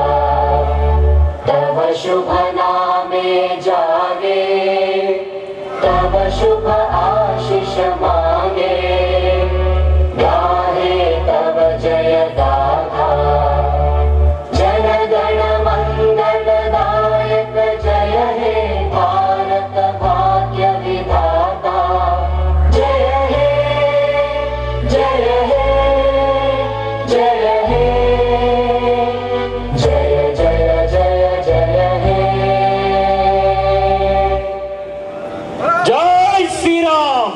तव शुभ नामे जागे तव शुभ आशीष मांगे गाहे तव जय गाथा जन गण मंगलदायक जय हे भारत भाग्य विधाता जय हे जय हे जय हे जय जय जय जय हे जय श्री राम।